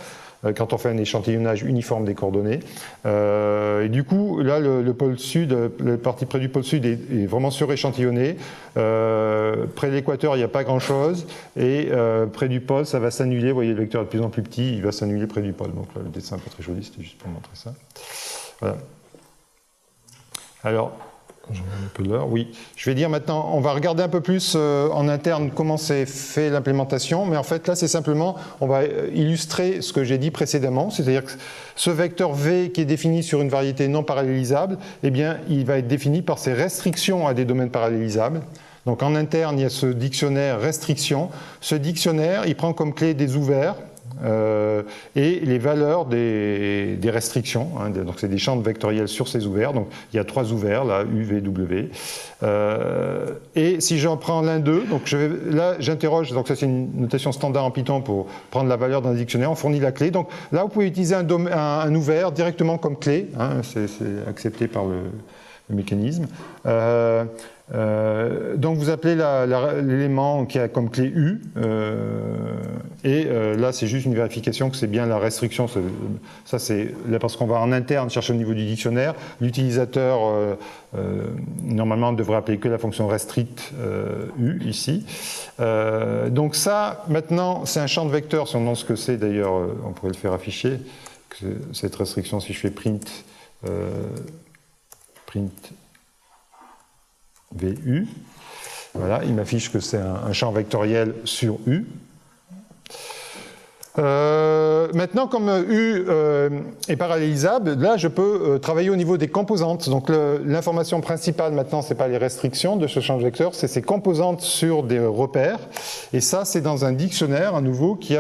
quand on fait un échantillonnage uniforme des coordonnées. Et du coup, là, le pôle sud, la partie près du pôle sud est vraiment suréchantillonnée. Près de l'équateur, il n'y a pas grand-chose. Et près du pôle, ça va s'annuler. Vous voyez, le vecteur est de plus en plus petit, il va s'annuler près du pôle. Donc là, le dessin n'est pas très joli, c'était juste pour montrer ça. Voilà. Alors, Je regarde un peu l'heure. Oui, je vais dire maintenant, on va regarder un peu plus en interne comment c'est fait l'implémentation, mais en fait là c'est simplement, on va illustrer ce que j'ai dit précédemment, c'est-à-dire que ce vecteur V qui est défini sur une variété non parallélisable, eh bien il va être défini par ses restrictions à des domaines parallélisables. Donc en interne, il y a ce dictionnaire restriction. Ce dictionnaire, il prend comme clé des ouverts et les valeurs des restrictions. Hein, donc c'est des champs vectoriels sur ces ouverts. Donc il y a 3 ouverts, là, U, V, W. Et si j'en prends l'un d'eux, donc là j'interroge, donc ça c'est une notation standard en Python pour prendre la valeur d'un dictionnaire, on fournit la clé. Donc là vous pouvez utiliser un ouvert directement comme clé, hein, c'est accepté par le mécanisme. Donc vous appelez l'élément qui a comme clé U, et là c'est juste une vérification que c'est bien la restriction. Ça c'est là parce qu'on va en interne chercher au niveau du dictionnaire. L'utilisateur normalement devrait appeler que la fonction restrict U ici. Donc ça maintenant c'est un champ de vecteur. Si on demande ce que c'est d'ailleurs, on pourrait le faire afficher. Cette restriction, si je fais print VU. Voilà, il m'affiche que c'est un champ vectoriel sur U. Maintenant, comme U est parallélisable, là je peux travailler au niveau des composantes. Donc l'information principale maintenant, ce n'est pas les restrictions de ce champ de vecteur, c'est ses composantes sur des repères. Et ça, c'est dans un dictionnaire à nouveau qui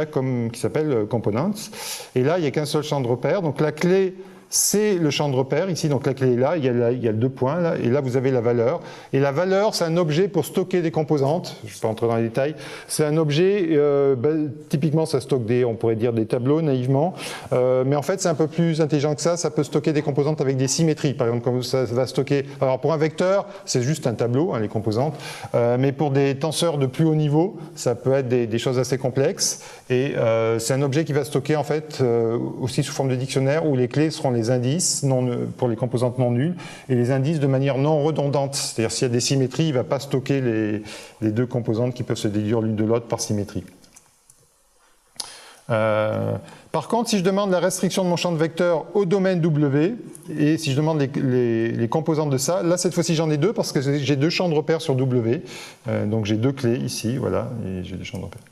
s'appelle components. Et là, il n'y a qu'un seul champ de repère. Donc la clé, c'est le champ de repère ici, donc la clé est là, il y a 2 points là, et là vous avez la valeur. Et la valeur, c'est un objet pour stocker des composantes, je ne vais pas entrer dans les détails, c'est un objet, typiquement ça stocke on pourrait dire des tableaux naïvement, mais en fait c'est un peu plus intelligent que ça peut stocker des composantes avec des symétries, par exemple comme ça va stocker, alors pour un vecteur c'est juste un tableau, hein, les composantes, mais pour des tenseurs de plus haut niveau, ça peut être des choses assez complexes, et c'est un objet qui va stocker en fait aussi sous forme de dictionnaire où les clés seront les indices pour les composantes non nulles et les indices de manière non redondante. C'est-à-dire s'il y a des symétries, il ne va pas stocker les 2 composantes qui peuvent se déduire l'une de l'autre par symétrie. Par contre, si je demande la restriction de mon champ de vecteur au domaine W, et si je demande les composantes de ça, là cette fois-ci j'en ai 2 parce que j'ai 2 champs de repère sur W, donc j'ai 2 clés ici, voilà, et j'ai 2 champs de repère.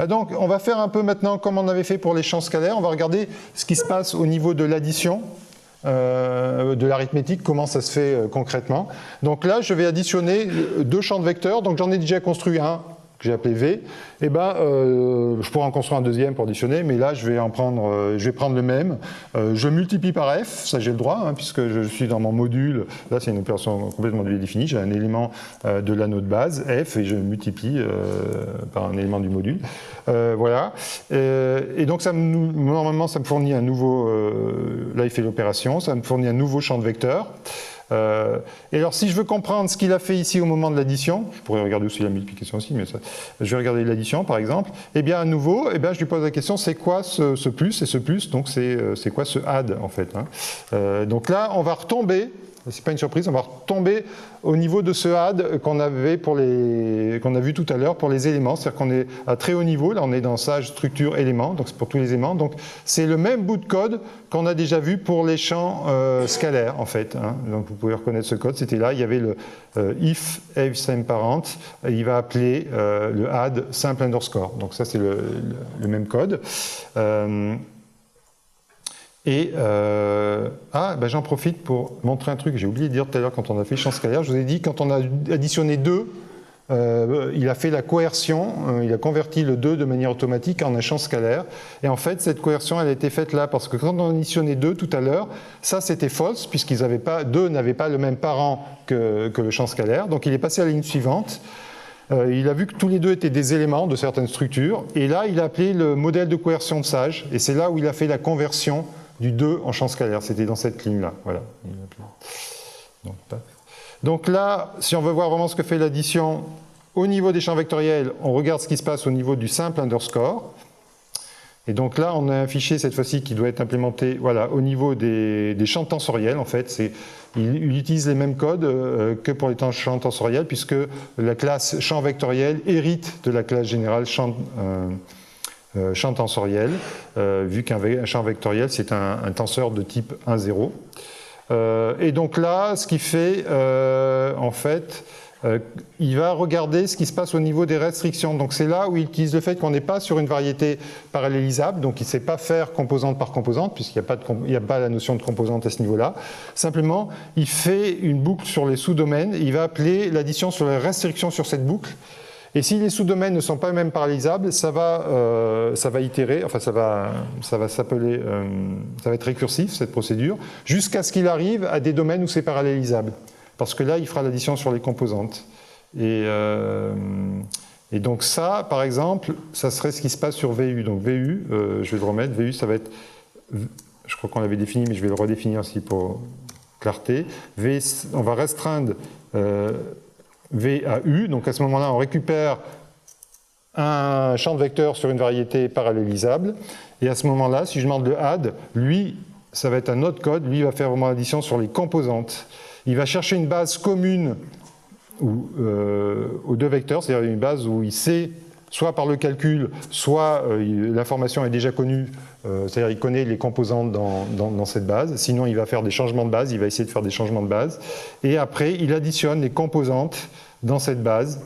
Donc on va faire un peu maintenant comme on avait fait pour les champs scalaires, on va regarder ce qui se passe au niveau de l'addition, de l'arithmétique, comment ça se fait concrètement. Donc là je vais additionner 2 champs de vecteurs, donc j'en ai déjà construit un que j'ai appelé V, et je pourrais en construire un deuxième pour additionner, mais là je vais prendre le même, je multiplie par F, ça j'ai le droit, hein, puisque je suis dans mon module, là c'est une opération complètement définie, j'ai un élément de l'anneau de base, F, et je multiplie par un élément du module, voilà, et donc normalement ça me fournit un nouveau, là il fait l'opération, ça me fournit un nouveau champ de vecteurs. Et alors si je veux comprendre ce qu'il a fait ici au moment de l'addition, je pourrais regarder aussi la multiplication aussi, mais ça, je vais regarder l'addition par exemple, et bien à nouveau, je lui pose la question, c'est quoi ce plus et ce plus, donc c'est quoi ce add en fait, hein. Donc là on va retomber, c'est pas une surprise, on va retomber au niveau de ce add qu'on a vu tout à l'heure pour les éléments, c'est-à-dire qu'on est à très haut niveau, là on est dans sage structure éléments, donc c'est pour tous les éléments, donc c'est le même bout de code qu'on a déjà vu pour les champs scalaires en fait, hein. Donc vous pouvez reconnaître ce code, c'était là, il y avait le if same parent, il va appeler le add simple underscore, donc ça c'est le même code. J'en profite pour montrer un truc que j'ai oublié de dire tout à l'heure quand on a fait champ scalaire. Je vous ai dit quand on a additionné 2, il a fait la coercion, il a converti le 2 de manière automatique en un champ scalaire. Et en fait, cette coercion, elle a été faite là parce que quand on a additionné 2 tout à l'heure, ça c'était false puisqu'ils n'avaient pas, 2 n'avaient pas le même parent que le champ scalaire. Donc il est passé à la ligne suivante. Il a vu que tous les 2 étaient des éléments de certaines structures. Et là, il a appelé le modèle de coercion de Sage. Et c'est là où il a fait la conversion du 2 en champ scalaire, c'était dans cette ligne-là. Voilà. Donc là, si on veut voir vraiment ce que fait l'addition, au niveau des champs vectoriels, on regarde ce qui se passe au niveau du simple underscore. Et donc là, on a un fichier cette fois-ci qui doit être implémenté au niveau des champs tensoriels. En fait, il utilise les mêmes codes que pour les champs tensoriels, puisque la classe champ vectoriel hérite de la classe générale champ tensoriel, vu qu'un champ vectoriel, c'est un tenseur de type 1, 0. Et donc là, ce qu'il fait, en fait, il va regarder ce qui se passe au niveau des restrictions. Donc c'est là où il utilise le fait qu'on n'est pas sur une variété parallélisable, donc il ne sait pas faire composante par composante, puisqu'il n'y a pas la notion de composante à ce niveau-là. Simplement, il fait une boucle sur les sous-domaines, et il va appeler l'addition sur les restrictions sur cette boucle. Et si les sous-domaines ne sont pas eux-mêmes parallélisables, ça va itérer, enfin ça va s'appeler, ça va être récursif cette procédure, jusqu'à ce qu'il arrive à des domaines où c'est parallélisable. Parce que là, il fera l'addition sur les composantes. Et donc ça, par exemple, ça serait ce qui se passe sur VU. Donc VU, je vais le remettre, VU, ça va être, je crois qu'on l'avait défini, mais je vais le redéfinir aussi pour clarté. V, on va restreindre V à U, donc à ce moment-là, on récupère un champ de vecteurs sur une variété parallélisable, et à ce moment-là, si je demande le add, lui, ça va être un autre code, lui, il va faire vraiment l'addition sur les composantes. Il va chercher une base commune aux deux vecteurs, c'est-à-dire une base où il sait, soit par le calcul, soit l'information est déjà connue, c'est-à-dire il connaît les composantes dans cette base, sinon il va faire des changements de base, il va essayer de faire des changements de base, et après il additionne les composantes dans cette base.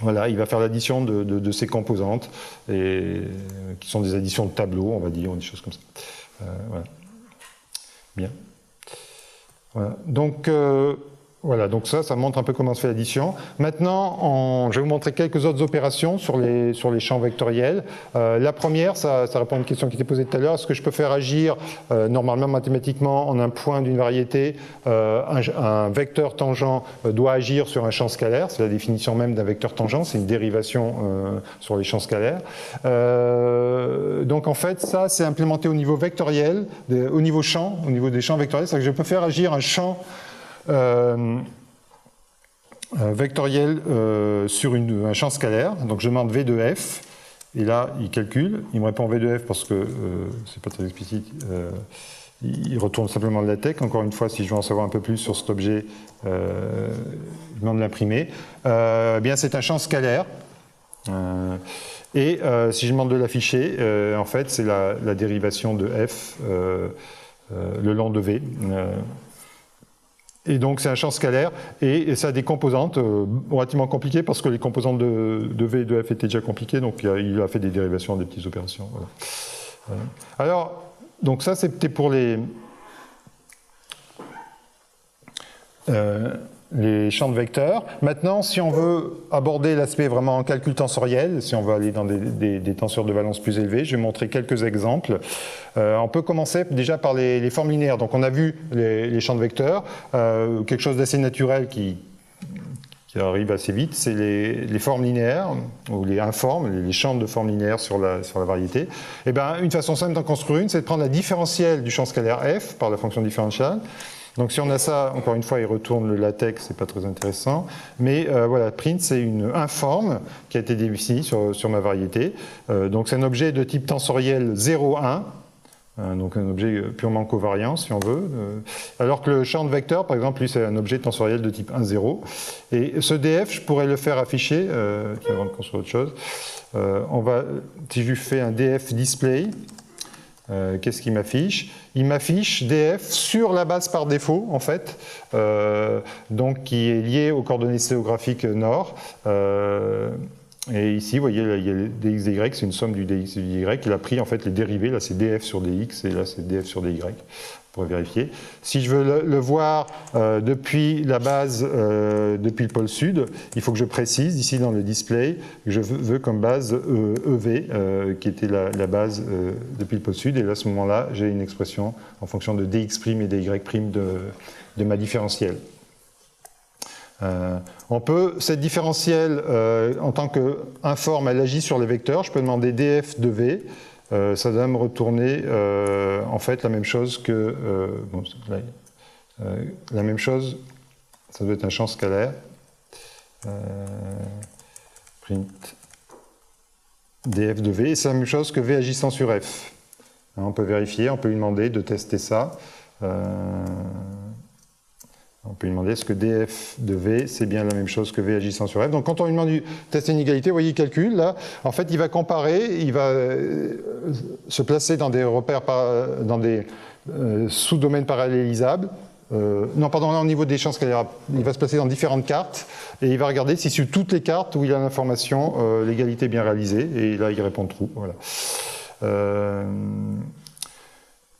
Voilà, il va faire l'addition de ces composantes, qui sont des additions de tableaux, on va dire, ou des choses comme ça. Voilà. Bien. Voilà. Donc, voilà, donc ça montre un peu comment se fait l'addition. Maintenant, je vais vous montrer quelques autres opérations sur les champs vectoriels. La première, ça répond à une question qui était posée tout à l'heure. Est-ce que je peux faire agir normalement mathématiquement en un point d'une variété? Un vecteur tangent doit agir sur un champ scalaire. C'est la définition même d'un vecteur tangent. C'est une dérivation sur les champs scalaires. Donc en fait, ça, c'est implémenté au niveau vectoriel, au niveau champ, au niveau des champs vectoriels. C'est-à-dire que je peux faire agir un champ vectoriel sur un champ scalaire, donc je demande V de f, et là il calcule, il me répond V de f parce que c'est pas très explicite, il retourne simplement le LaTeX. Encore une fois, si je veux en savoir un peu plus sur cet objet, il demande de l'imprimer. Bien, c'est un champ scalaire. Et si je demande de l'afficher, en fait c'est la dérivation de f le long de V. Et donc c'est un champ scalaire, et ça a des composantes relativement compliquées, parce que les composantes de V et de F étaient déjà compliquées, donc il a fait des dérivations, des petites opérations. Voilà. Alors, donc ça c'était pour les champs de vecteurs. Maintenant, si on veut aborder l'aspect vraiment en calcul tensoriel, si on veut aller dans des tenseurs de valence plus élevés, je vais montrer quelques exemples. On peut commencer déjà par les formes linéaires. Donc on a vu les champs de vecteurs, quelque chose d'assez naturel qui arrive assez vite, c'est les formes linéaires, ou les informes, les champs de formes linéaires sur la variété. Et bien, une façon simple d'en construire une, c'est de prendre la différentielle du champ scalaire f par la fonction différentielle. Donc si on a ça, encore une fois, il retourne le LaTeX, c'est pas très intéressant. Mais voilà, print, c'est une informe qui a été définie sur ma variété. Donc c'est un objet de type tensoriel 0,1. Donc un objet purement covariant, si on veut. Alors que le champ de vecteur, par exemple, lui, c'est un objet tensoriel de type 1, 0. Et ce df, je pourrais le faire afficher, avant de construire autre chose. Si je lui fais un df display, qu'est-ce qu'il m'affiche? Il m'affiche df sur la base par défaut, en fait, donc qui est lié aux coordonnées stéréographiques nord. Et ici, vous voyez, là, il y a le dx dy, c'est une somme du dx et du y. Il a pris en fait les dérivés, là c'est df sur dx et là c'est df sur dy. Vous pourrez vérifier. Si je veux le voir depuis la base, depuis le pôle sud, il faut que je précise ici dans le display que je veux comme base EV, qui était la base depuis le pôle sud. Et là, à ce moment-là, j'ai une expression en fonction de dx' et dy' de ma différentielle. Cette différentielle, en tant qu'informe, elle agit sur les vecteurs. Je peux demander df de v. Ça doit me retourner en fait la même chose que la même chose. Ça doit être un champ scalaire. Print df de v. Et c'est la même chose que v agissant sur f. On peut vérifier, on peut lui demander de tester ça. On peut lui demander est-ce que df de v, c'est bien la même chose que v agissant sur f. Donc quand on lui demande de tester une égalité, vous voyez, il calcule, là, en fait, il va comparer, il va se placer dans des repères, dans des sous-domaine parallélisable. Non, pardon, là au niveau des champs scalaires, il va se placer dans différentes cartes et il va regarder si sur toutes les cartes où il a l'information, l'égalité est bien réalisée, et là il répond true. Voilà.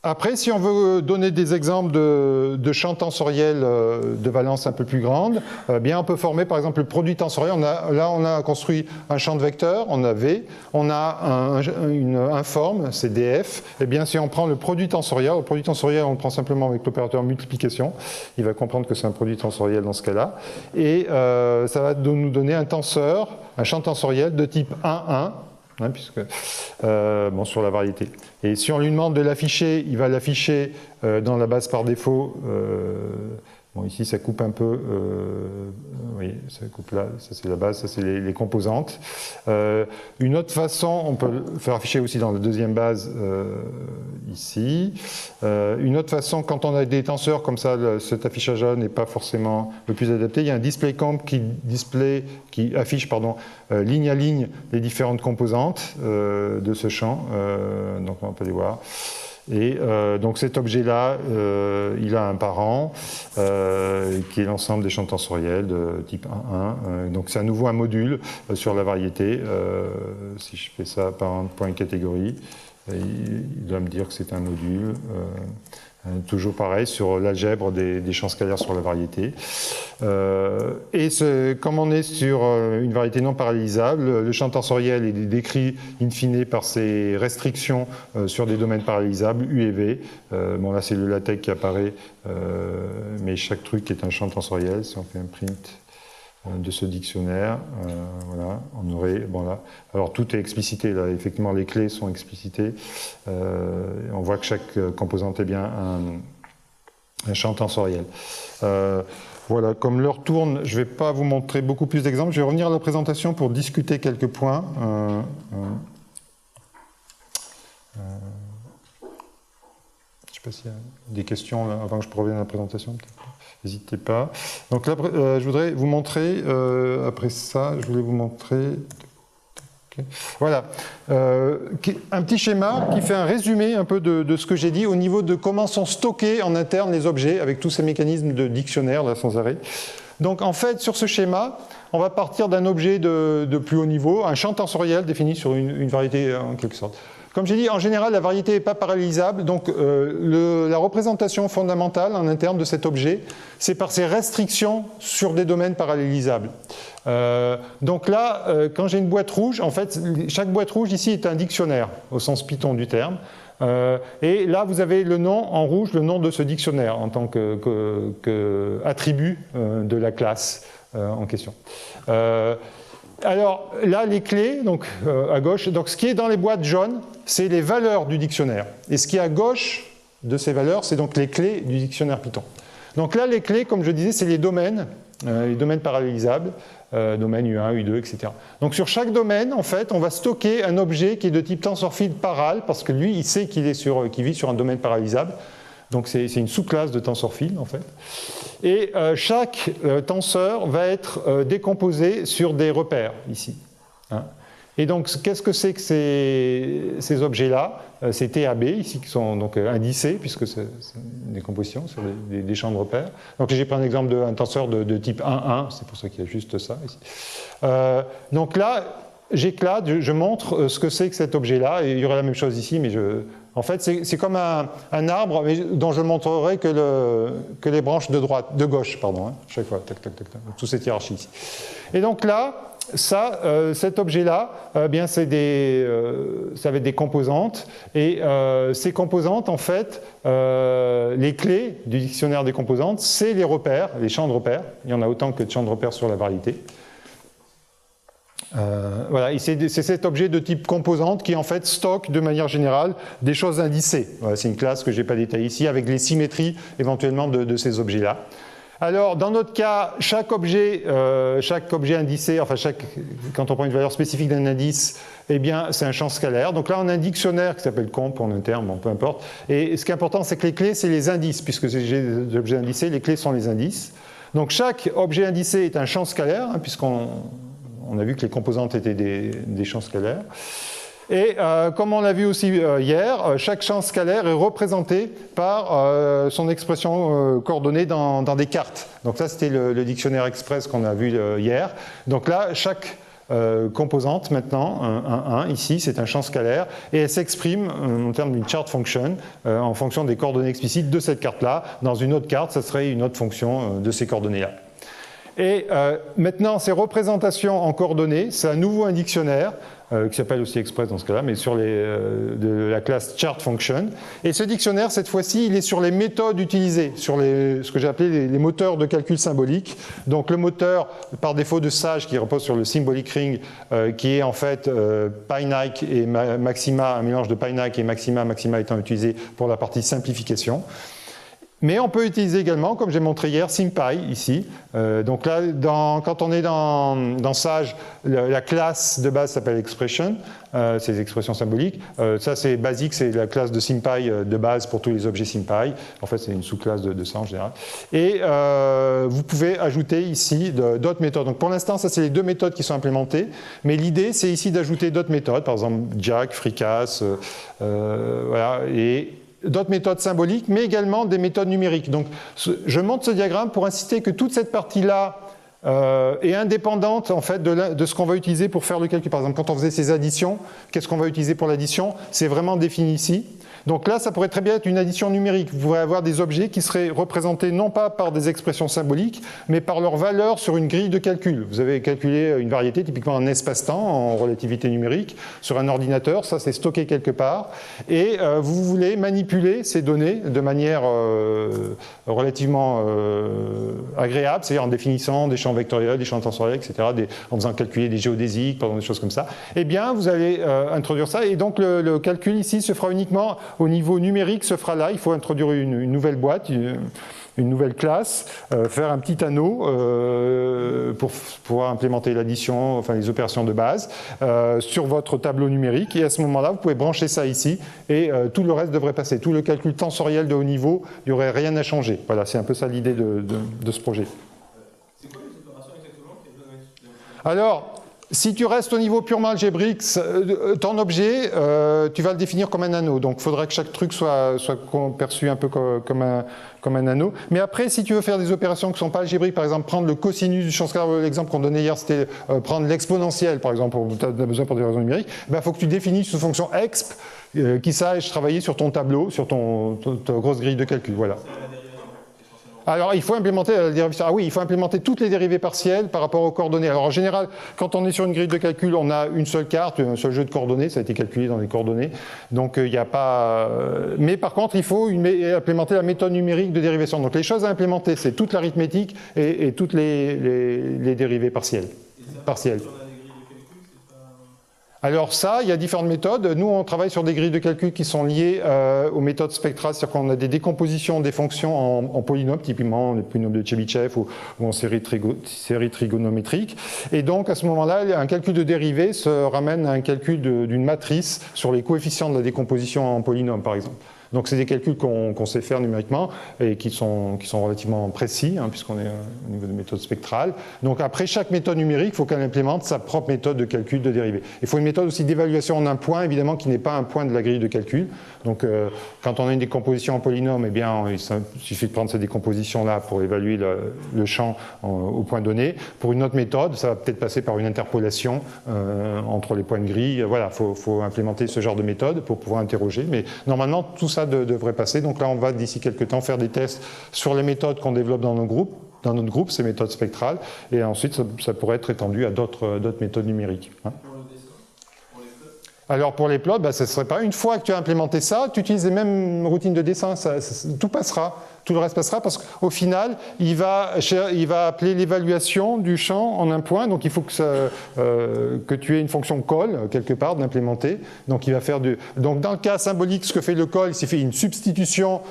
Après, si on veut donner des exemples de champs tensoriels de valence un peu plus grande, bien on peut former par exemple le produit tensoriel. Là, on a construit un champ de vecteurs, on a V, on a un forme, c'est DF. Et bien, si on prend le produit tensoriel, on le prend simplement avec l'opérateur multiplication. Il va comprendre que c'est un produit tensoriel dans ce cas-là. Et ça va nous donner un tenseur, un champ tensoriel de type 1,1. Hein, puisque, bon, sur la variété. Et si on lui demande de l'afficher, il va l'afficher dans la base par défaut. Bon, ici, ça coupe un peu. Oui, ça coupe là. Ça, c'est la base. Ça, c'est les composantes. Une autre façon, on peut le faire afficher aussi dans la deuxième base, ici. Une autre façon, quand on a des tenseurs comme ça, cet affichage-là n'est pas forcément le plus adapté. Il y a un display comp qui affiche, ligne à ligne les différentes composantes de ce champ. Donc, on peut les voir. Et donc cet objet-là, il a un parent qui est l'ensemble des champs tensoriels de type 1,1. Donc c'est à nouveau un module sur la variété. Si je fais ça par un point catégorie, il doit me dire que c'est un module. Toujours pareil sur l'algèbre des champs scalaires sur la variété. Et comme on est sur une variété non parallélisable, le champ tensoriel est décrit in fine par ses restrictions sur des domaines parallélisables, U et V. Bon, là, c'est le LaTeX qui apparaît, mais chaque truc est un champ tensoriel. Si on fait un print de ce dictionnaire, voilà, on aurait, bon là, alors tout est explicité là, effectivement les clés sont explicitées, on voit que chaque composante est bien un champ tensoriel. Voilà, comme l'heure tourne, je ne vais pas vous montrer beaucoup plus d'exemples, je vais revenir à la présentation pour discuter quelques points. Je ne sais pas s'il y a des questions là, avant que je revienne à la présentation, peut-être. N'hésitez pas. Donc là, je voudrais vous montrer, après ça, je voulais vous montrer... Okay. Voilà. Un petit schéma qui fait un résumé un peu de ce que j'ai dit au niveau de comment sont stockés en interne les objets avec tous ces mécanismes de dictionnaire, là, sans arrêt. Donc en fait, sur ce schéma, on va partir d'un objet de plus haut niveau, un champ tensoriel défini sur une variété en quelque sorte. Comme j'ai dit, en général, la variété n'est pas parallélisable, donc la représentation fondamentale en interne de cet objet, c'est par ses restrictions sur des domaines parallélisables. Donc là, quand j'ai une boîte rouge, en fait, chaque boîte rouge ici est un dictionnaire, au sens Python du terme. Et là, vous avez le nom en rouge, le nom de ce dictionnaire en tant qu'attribut de la classe en question. Alors là, les clés, donc à gauche, donc ce qui est dans les boîtes jaunes, c'est les valeurs du dictionnaire. Et ce qui est à gauche de ces valeurs, c'est donc les clés du dictionnaire Python. Donc là, les clés, comme je disais, c'est les domaines parallélisables, domaine U1, U2, etc. Donc sur chaque domaine, en fait, on va stocker un objet qui est de type TensorField paral, parce que lui, il sait qu'il vit sur un domaine parallélisable. Donc c'est une sous-classe de TensorField, en fait. Et chaque tenseur va être décomposé sur des repères, ici. Hein. Et donc, qu'est-ce que c'est que ces objets-là? C'est TAB, ici, qui sont donc indicés, puisque c'est une décomposition sur des champs de repères. Donc, j'ai pris un exemple d'un tenseur de type 1,1, c'est pour ça qu'il y a juste ça, ici. Donc là, j'éclate, je montre ce que c'est que cet objet-là, et il y aurait la même chose ici, mais en fait, c'est comme un arbre, mais dont je montrerai que les branches de gauche, pardon, hein, chaque fois, tac, tac, tac, tac, toute cette hiérarchie ici. Et donc là, cet objet-là, bien ça va être des composantes, et ces composantes, en fait, les clés du dictionnaire des composantes, c'est les repères, les champs de repères. Il y en a autant que de champs de repères sur la variété. Voilà, et c'est cet objet de type composante qui en fait stocke de manière générale des choses indicées. Voilà, c'est une classe que je n'ai pas détaillée ici avec les symétries éventuellement de ces objets-là. Alors dans notre cas, chaque objet indicé, enfin quand on prend une valeur spécifique d'un indice, eh bien c'est un champ scalaire. Donc là on a un dictionnaire qui s'appelle comp en interne, bon, peu importe. Et ce qui est important, c'est que les clés c'est les indices, puisque c'est des objets indicés, les clés sont les indices. Donc chaque objet indicé est un champ scalaire, hein, puisqu'on a vu que les composantes étaient des champs scalaires. Et comme on l'a vu aussi hier, chaque champ scalaire est représenté par son expression coordonnée dans des cartes. Donc ça, c'était le dictionnaire express qu'on a vu hier. Donc là, chaque composante maintenant, un ici, c'est un champ scalaire, et elle s'exprime en termes d'une chart function en fonction des coordonnées explicites de cette carte-là. Dans une autre carte, ça serait une autre fonction de ces coordonnées-là. Et maintenant, ces représentations en coordonnées, c'est à nouveau un dictionnaire qui s'appelle aussi Express dans ce cas-là, mais sur de la classe Chart Function. Et ce dictionnaire, cette fois-ci, il est sur les méthodes utilisées, sur ce que j'ai appelé les moteurs de calcul symbolique. Donc le moteur, par défaut de Sage, qui repose sur le symbolic ring, qui est en fait Pynike et Maxima, un mélange de Pynike et Maxima, Maxima étant utilisé pour la partie simplification. Mais on peut utiliser également, comme j'ai montré hier, SymPy ici. Donc là, quand on est dans Sage, la classe de base s'appelle Expression, c'est les expressions symboliques. Ça, c'est basique, c'est la classe de SymPy de base pour tous les objets SymPy. En fait, c'est une sous-classe de ça en général. Et vous pouvez ajouter ici d'autres méthodes. Donc pour l'instant, ça, c'est les deux méthodes qui sont implémentées. Mais l'idée, c'est ici d'ajouter d'autres méthodes, par exemple Jack, FreeCAS, voilà, et d'autres méthodes symboliques, mais également des méthodes numériques. Donc, je montre ce diagramme pour insister que toute cette partie-là est indépendante en fait, de ce qu'on va utiliser pour faire le calcul. Par exemple, quand on faisait ces additions, qu'est-ce qu'on va utiliser pour l'addition? C'est vraiment défini ici. Donc là, ça pourrait très bien être une addition numérique. Vous pourrez avoir des objets qui seraient représentés non pas par des expressions symboliques, mais par leur valeur sur une grille de calcul. Vous avez calculé une variété, typiquement en espace-temps, en relativité numérique, sur un ordinateur. Ça, c'est stocké quelque part. Et vous voulez manipuler ces données de manière relativement agréable, c'est-à-dire en définissant des champs vectoriels, des champs tensoriels, etc., en faisant calculer des géodésiques, des choses comme ça. Eh bien, vous allez introduire ça. Et donc, le calcul ici se fera uniquement au niveau numérique, se fera là. Il faut introduire une nouvelle boîte, une nouvelle classe, faire un petit anneau pour pouvoir implémenter l'addition, enfin les opérations de base, sur votre tableau numérique. Et à ce moment-là, vous pouvez brancher ça ici et tout le reste devrait passer. Tout le calcul tensoriel de haut niveau, il n'y aurait rien à changer. Voilà, c'est un peu ça l'idée de ce projet. C'est quoi les opérations exactement? Alors, si tu restes au niveau purement algébrique, ton objet, tu vas le définir comme un anneau. Donc, il faudrait que chaque truc soit perçu un peu comme un anneau. Mais après, si tu veux faire des opérations qui ne sont pas algébriques, par exemple, prendre le cosinus du champ scalaire, l'exemple qu'on donnait hier, c'était prendre l'exponentielle, par exemple, tu as besoin pour des raisons numériques, il faut que tu définisses une fonction exp qui sache travailler sur ton tableau, sur ta grosse grille de calcul. Voilà. Alors, il faut implémenter la dérivée. Ah oui, il faut implémenter toutes les dérivées partielles par rapport aux coordonnées. Alors, en général, quand on est sur une grille de calcul, on a une seule carte, un seul jeu de coordonnées. Ça a été calculé dans les coordonnées. Donc, il n'y a pas. Mais par contre, il faut implémenter la méthode numérique de dérivation. Donc, les choses à implémenter, c'est toute l'arithmétique et toutes les dérivées partielles. Alors ça, il y a différentes méthodes. Nous, on travaille sur des grilles de calcul qui sont liées aux méthodes spectrales, c'est-à-dire qu'on a des décompositions des fonctions en polynômes, typiquement les polynômes de Chebyshev ou en série trigonométrique. Et donc, à ce moment-là, un calcul de dérivée se ramène à un calcul d'une matrice sur les coefficients de la décomposition en polynôme, par exemple. Donc, c'est des calculs qu'on sait faire numériquement et qui sont relativement précis, puisqu'on est au niveau de méthode spectrale. Donc, après chaque méthode numérique, il faut qu'elle implémente sa propre méthode de calcul de dérivée. Il faut une méthode aussi d'évaluation en un point, évidemment, qui n'est pas un point de la grille de calcul. Donc, quand on a une décomposition en polynôme, eh bien, il suffit de prendre cette décomposition-là pour évaluer le champ au point donné. Pour une autre méthode, ça va peut-être passer par une interpolation entre les points de grille. Voilà, il faut implémenter ce genre de méthode pour pouvoir interroger. Mais normalement, tout ça devrait passer. Donc là, on va d'ici quelques temps faire des tests sur les méthodes qu'on développe dans notre groupe, ces méthodes spectrales, et ensuite ça pourrait être étendu à d'autres méthodes numériques. Alors pour les plots, ce ne serait pas une fois que tu as implémenté ça, tu utilises les mêmes routines de dessin, tout passera. Tout le reste passera parce qu'au final, il va appeler l'évaluation du champ en un point. Donc il faut que tu aies une fonction call quelque part d'implémenter. Donc il va faire donc dans le cas symbolique, ce que fait le call, il s'est fait une substitution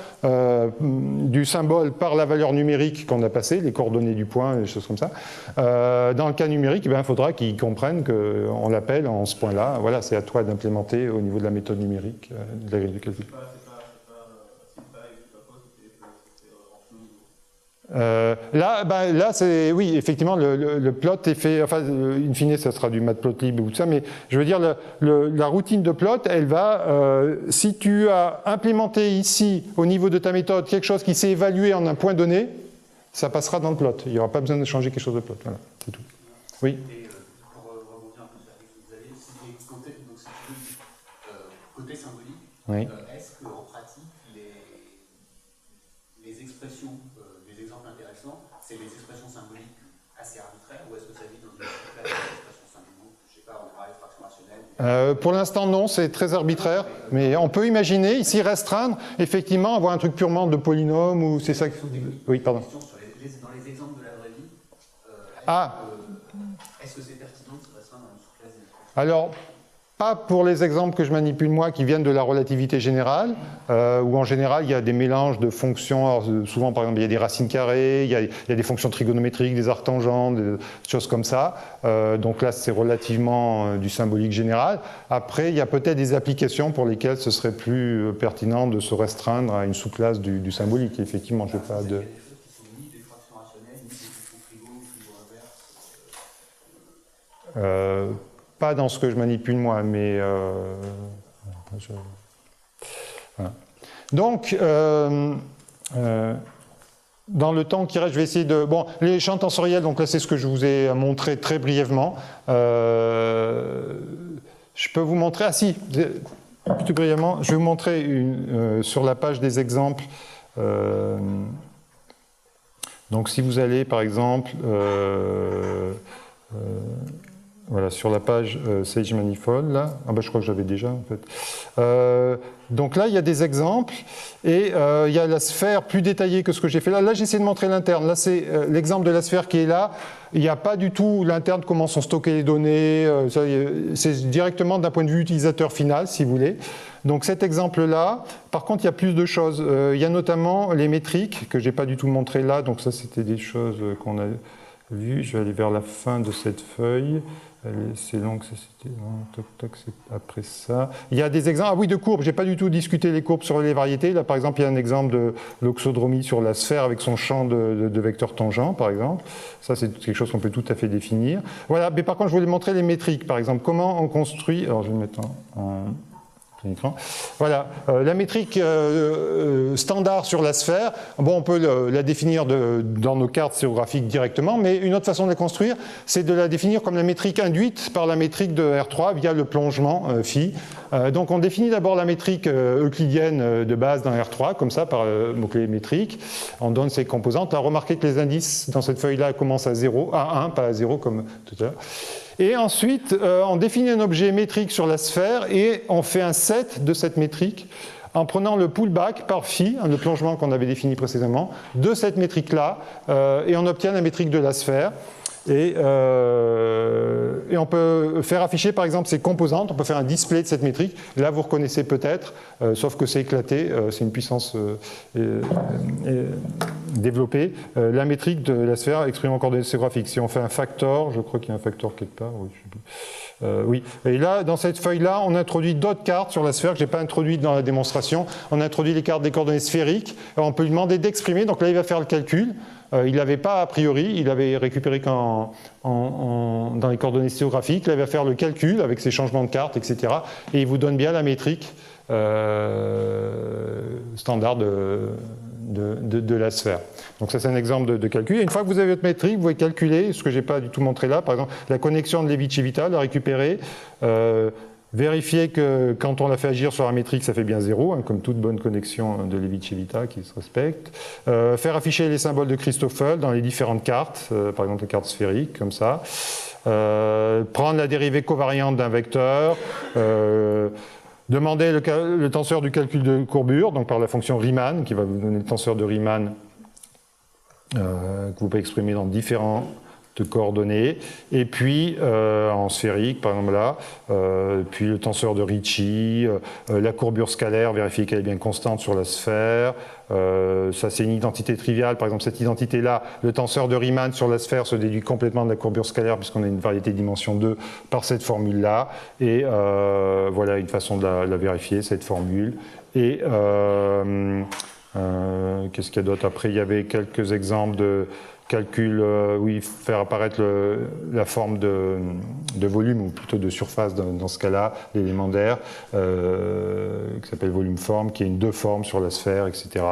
du symbole par la valeur numérique qu'on a passée, les coordonnées du point, des choses comme ça. Dans le cas numérique, il faudra qu'il comprenne qu'on l'appelle en ce point-là. Voilà, c'est à toi d'implémenter au niveau de la méthode numérique de la grille de calcul. Là c'est, oui, effectivement, le plot est fait, enfin, in fine, ça sera du matplotlib ou tout ça, mais je veux dire, la routine de plot, elle va, si tu as implémenté ici, au niveau de ta méthode, quelque chose qui s'est évalué en un point donné, ça passera dans le plot. Il n'y aura pas besoin de changer quelque chose de plot. Voilà, c'est tout. Oui. Et pour rebondir un peu sur ce que vous avez, si côté symbolique, Oui. est-ce qu'en pratique, les expressions, les exemples intéressants, c'est des expressions symboliques assez arbitraires, ou est-ce que ça vit dans une classe d'expressions symboliques, je ne sais pas, on aura fraction rationnelle? Pour l'instant, non, c'est très arbitraire, mais on peut imaginer, ici, restreindre, effectivement, avoir un truc purement de polynôme, ou c'est ça que... Oui, pardon. Dans les exemples de la vraie vie, est-ce que c'est pertinent de se restreindre dans une sous-classe des expressions? Alors, pas pour les exemples que je manipule moi, qui viennent de la relativité générale, où en général, il y a des mélanges de fonctions. Alors, souvent, par exemple, il y a des racines carrées, il y a des fonctions trigonométriques, des arctangents, des choses comme ça. Donc là, c'est relativement du symbolique général. Après, il y a peut-être des applications pour lesquelles ce serait plus pertinent de se restreindre à une sous-classe du symbolique. Effectivement, je n'ai pas de... Pas dans ce que je manipule moi, mais... Voilà. Donc, dans le temps qui reste, je vais essayer de... Bon, les champs tensoriels, donc là c'est ce que je vous ai montré très brièvement. Je peux vous montrer... Ah si, plus brièvement, je vais vous montrer sur la page des exemples. Donc si vous allez par exemple... voilà, sur la page Sage Manifold, là. Ah ben, je crois que j'avais déjà, en fait. Donc là, il y a des exemples, et il y a la sphère plus détaillée que ce que j'ai fait là. Là, j'ai essayé de montrer l'interne. Là, c'est l'exemple de la sphère qui est là. Il n'y a pas du tout l'interne, comment sont stockées les données. C'est directement d'un point de vue utilisateur final, si vous voulez. Donc cet exemple-là, par contre, il y a plus de choses. Il y a notamment les métriques, que je n'ai pas du tout montré là. Donc ça, c'était des choses qu'on a vues. Je vais aller vers la fin de cette feuille. C'est long que ça c'était. Toc toc, c'est après ça. Il y a des exemples. Ah oui, de courbes. J'ai pas du tout discuté les courbes sur les variétés. Là, par exemple, il y a un exemple de l'oxodromie sur la sphère avec son champ de vecteurs tangents, par exemple. Ça, c'est quelque chose qu'on peut tout à fait définir. Voilà. Mais par contre, je voulais montrer les métriques. Par exemple, comment on construit. Alors, je vais le mettre en écran. Voilà, la métrique standard sur la sphère, bon, on peut la définir dans nos cartes sphérographiques directement, mais une autre façon de la construire, c'est de la définir comme la métrique induite par la métrique de R3 via le plongement phi. Donc on définit d'abord la métrique euclidienne de base dans R3, comme ça, par le mot-clé métrique. On donne ses composantes. Là, remarquez que les indices dans cette feuille-là commencent à 0, à 1, pas à 0 comme tout à l'heure. Et ensuite, on définit un objet métrique sur la sphère et on fait un set de cette métrique en prenant le pullback par phi, le plongement qu'on avait défini précédemment, de cette métrique-là, et on obtient la métrique de la sphère. Et on peut faire afficher par exemple ces composantes, on peut faire un display de cette métrique. Là vous reconnaissez peut-être, sauf que c'est éclaté, c'est une puissance développée. La métrique de la sphère exprimée en coordonnées sphérographiques. Si on fait un factor, je crois qu'il y a un factor quelque part, oui, je sais plus. Oui. Et là, dans cette feuille-là, on introduit d'autres cartes sur la sphère que je n'ai pas introduites dans la démonstration. On introduit les cartes des coordonnées sphériques. Alors, on peut lui demander d'exprimer. Donc là, il va faire le calcul. Il n'avait pas a priori, il avait récupéré dans les coordonnées sphérographiques. Là, il va faire le calcul avec ses changements de cartes, etc. Et il vous donne bien la métrique standard de la sphère. Donc ça, c'est un exemple de calcul. Et une fois que vous avez votre métrique, vous pouvez calculer, ce que je n'ai pas du tout montré là, par exemple, la connexion de Levi-Civita, la récupérer, vérifier que quand on la fait agir sur la métrique, ça fait bien 0, hein, comme toute bonne connexion de Levi-Civita qui se respecte. Faire afficher les symboles de Christoffel dans les différentes cartes, par exemple les cartes sphériques, comme ça. Prendre la dérivée covariante d'un vecteur. Demander le tenseur du calcul de courbure, donc par la fonction Riemann, qui va vous donner le tenseur de Riemann que vous pouvez exprimer dans différentes coordonnées, et puis en sphérique, par exemple là, puis le tenseur de Ricci, la courbure scalaire, vérifier qu'elle est bien constante sur la sphère. Ça, c'est une identité triviale. Par exemple, cette identité-là, le tenseur de Riemann sur la sphère se déduit complètement de la courbure scalaire puisqu'on a une variété de dimension 2 par cette formule-là. Et voilà une façon de la vérifier, cette formule. Et Qu'est-ce qu'il y a d'autre? Après, il y avait quelques exemples de calcul, oui, faire apparaître la forme de volume, ou plutôt de surface dans ce cas-là, l'élément d'air, qui s'appelle volume forme, qui est une 2 formes sur la sphère, etc.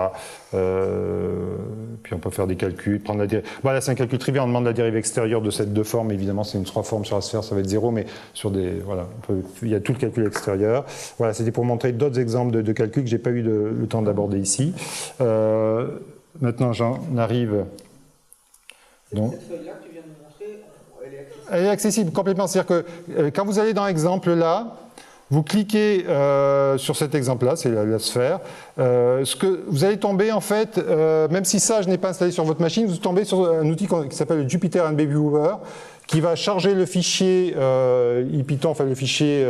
Puis on peut faire des calculs, prendre la dérive. Voilà, c'est un calcul trivial, on demande la dérive extérieure de cette 2 formes, évidemment c'est une 3 formes sur la sphère, ça va être 0, mais sur des. Voilà, il y a tout le calcul extérieur. Voilà, c'était pour montrer d'autres exemples de calculs que je n'ai pas eu le temps d'aborder ici. Maintenant, j'en arrive. Donc, cette feuille-là que tu viens de nous montrer, elle est accessible? Elle est accessible complètement. C'est-à-dire que quand vous allez dans l'exemple là, vous cliquez sur cet exemple-là, c'est la sphère. Ce que vous allez tomber, en fait, même si ça, je n'ai pas installé sur votre machine, vous tombez sur un outil qui s'appelle le Jupyter NB Viewer, qui va charger le fichier IPython, enfin le fichier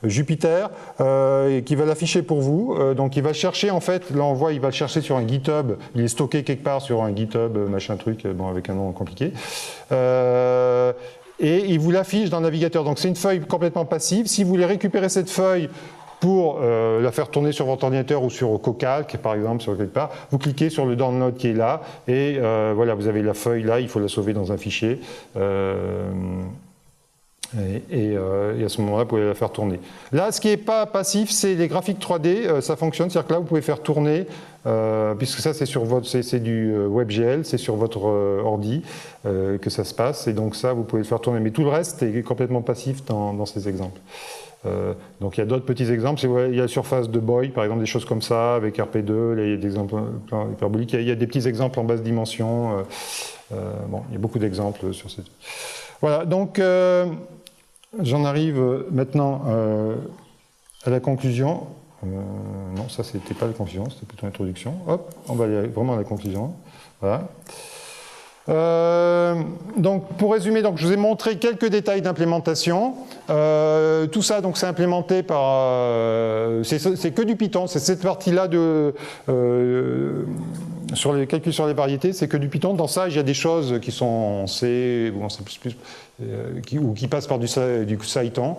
Jupyter, et qui va l'afficher pour vous. Donc il va chercher, en fait, là on voit, il va le chercher sur un GitHub, il est stocké quelque part sur un GitHub, machin truc, bon, avec un nom compliqué. Et il vous l'affiche dans le navigateur. Donc c'est une feuille complètement passive. Si vous voulez récupérer cette feuille pour la faire tourner sur votre ordinateur ou sur Cocalc, par exemple, sur quelque part, vous cliquez sur le download qui est là, et voilà, vous avez la feuille là, il faut la sauver dans un fichier. Et à ce moment-là, vous pouvez la faire tourner. Là, ce qui n'est pas passif, c'est les graphiques 3D, ça fonctionne, c'est-à-dire que là, vous pouvez faire tourner, puisque ça, c'est du WebGL, c'est sur votre ordi que ça se passe, et donc ça, vous pouvez le faire tourner. Mais tout le reste est complètement passif dans ces exemples. Donc il y a d'autres petits exemples, il y a la surface de Boy, par exemple, des choses comme ça, avec RP2, là, il y a des exemples hyperboliques, il y a des petits exemples en basse dimension, bon, il y a beaucoup d'exemples sur ces... Voilà, donc j'en arrive maintenant à la conclusion. Non, ça c'était pas la conclusion, c'était plutôt l'introduction. Hop, on va aller vraiment à la conclusion. Voilà. Donc, pour résumer, donc, je vous ai montré quelques détails d'implémentation. Tout ça, donc, c'est implémenté par... c'est que du Python, c'est cette partie-là sur les calculs sur les variétés, c'est que du Python. Dans ça, il y a des choses qui sont en C ou en C++, ou qui passent par du Cython.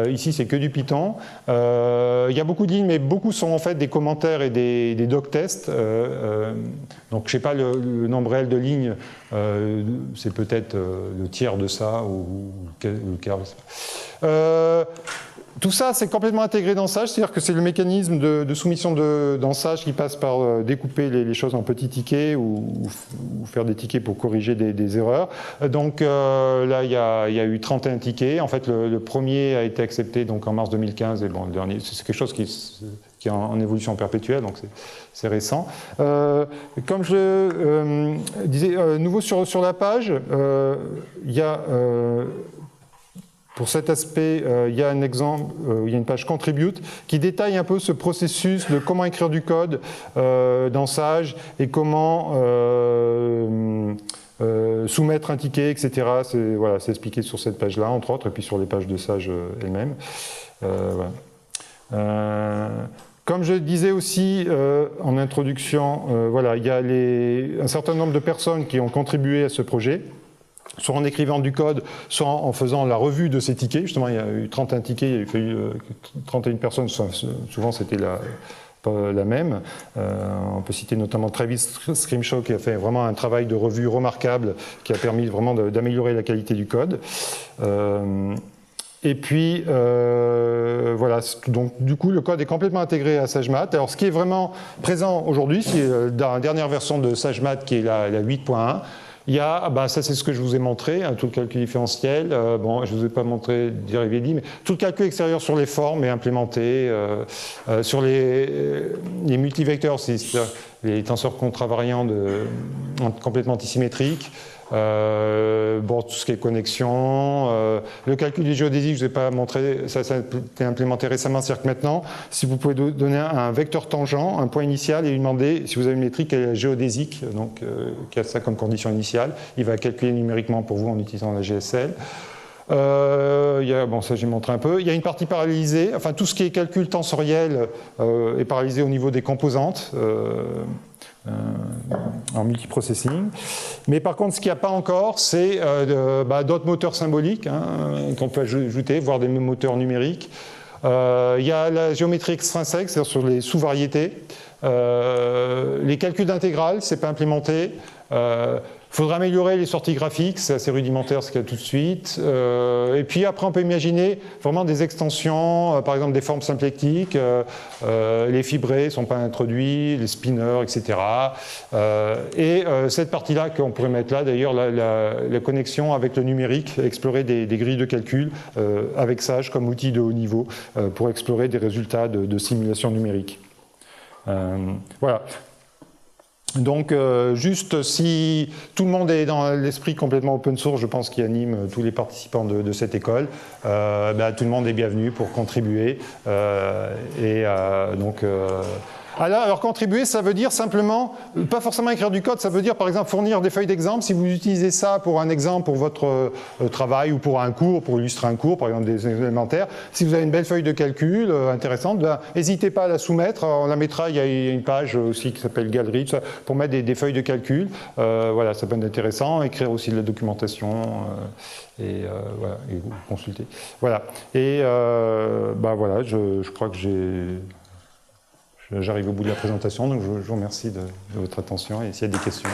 Ici, c'est que du Python. Il y a beaucoup de lignes, mais beaucoup sont en fait des commentaires et des doc tests. Donc, je ne sais pas le nombre réel de lignes, c'est peut-être le tiers de ça, ou le quart, je sais pas. Tout ça, c'est complètement intégré dans Sage, c'est-à-dire que c'est le mécanisme de soumission dans Sage qui passe par découper les choses en petits tickets ou faire des tickets pour corriger des erreurs. Donc là, il y a eu 31 tickets. En fait, le premier a été accepté donc, en mars 2015, et bon, le dernier, c'est quelque chose qui est en évolution perpétuelle, donc c'est récent. Comme je disais, nouveau sur la page, il y a... pour cet aspect, il y a un exemple, il y a une page Contribute qui détaille un peu ce processus de comment écrire du code dans Sage et comment soumettre un ticket, etc. Voilà, c'est expliqué sur cette page-là, entre autres, et puis sur les pages de Sage elles-mêmes. Voilà. Comme je disais aussi en introduction, voilà, il y a un certain nombre de personnes qui ont contribué à ce projet, soit en écrivant du code, soit en faisant la revue de ces tickets. Justement, il y a eu 31 tickets, il y a eu 31 personnes, souvent c'était la même. On peut citer notamment Travis Scrimshaw qui a fait vraiment un travail de revue remarquable qui a permis vraiment d'améliorer la qualité du code. Et puis, voilà, donc du coup, le code est complètement intégré à SageMath. Alors, ce qui est vraiment présent aujourd'hui, c'est dans la dernière version de SageMath qui est la 8.1. Il y a, ça c'est ce que je vous ai montré, tout le calcul différentiel. Bon, je ne vous ai pas montré dérivé, mais tout le calcul extérieur sur les formes est implémenté. Sur les multivecteurs, c'est les tenseurs contravariants complètement antisymétriques. Bon, tout ce qui est connexion, le calcul du géodésique, je ne vous ai pas montré, ça a été implémenté récemment, c'est-à-dire que maintenant, si vous pouvez donner un vecteur tangent, un point initial, et lui demander, si vous avez une métrique, quelle est la géodésique, donc qui a ça comme condition initiale, il va calculer numériquement pour vous en utilisant la GSL. Bon, ça j'ai montré un peu. Il y a une partie parallélisée, enfin tout ce qui est calcul tensoriel est paralysé au niveau des composantes. En multiprocessing. Mais par contre, ce qu'il n'y a pas encore, c'est d'autres moteurs symboliques qu'on peut ajouter, voire des moteurs numériques. Il y a la géométrie extrinsèque, c'est-à-dire sur les sous-variétés. Les calculs d'intégrales, c'est pas implémenté. Il faudra améliorer les sorties graphiques, c'est assez rudimentaire ce qu'il y a tout de suite. Et puis après, on peut imaginer vraiment des extensions, par exemple des formes symplectiques, les fibrés ne sont pas introduits, les spinners, etc. Cette partie-là qu'on pourrait mettre là, d'ailleurs, la connexion avec le numérique, explorer des grilles de calcul avec Sage comme outil de haut niveau pour explorer des résultats de simulation numérique. Voilà. Donc, juste si tout le monde est dans l'esprit complètement open source, je pense qu'il anime tous les participants de cette école, tout le monde est bienvenu pour contribuer. Alors, contribuer, ça veut dire simplement, pas forcément écrire du code, ça veut dire par exemple fournir des feuilles d'exemple. Si vous utilisez ça pour un exemple, pour votre travail ou pour un cours, pour illustrer un cours, par exemple des élémentaires, si vous avez une belle feuille de calcul intéressante, n'hésitez pas à la soumettre. On la mettra, il y a une page aussi qui s'appelle Galerie, pour mettre des feuilles de calcul. Voilà, ça peut être intéressant. Écrire aussi de la documentation et vous consulter. Voilà. Et voilà, je crois que j'arrive au bout de la présentation, donc je vous remercie de votre attention et s'il y a des questions.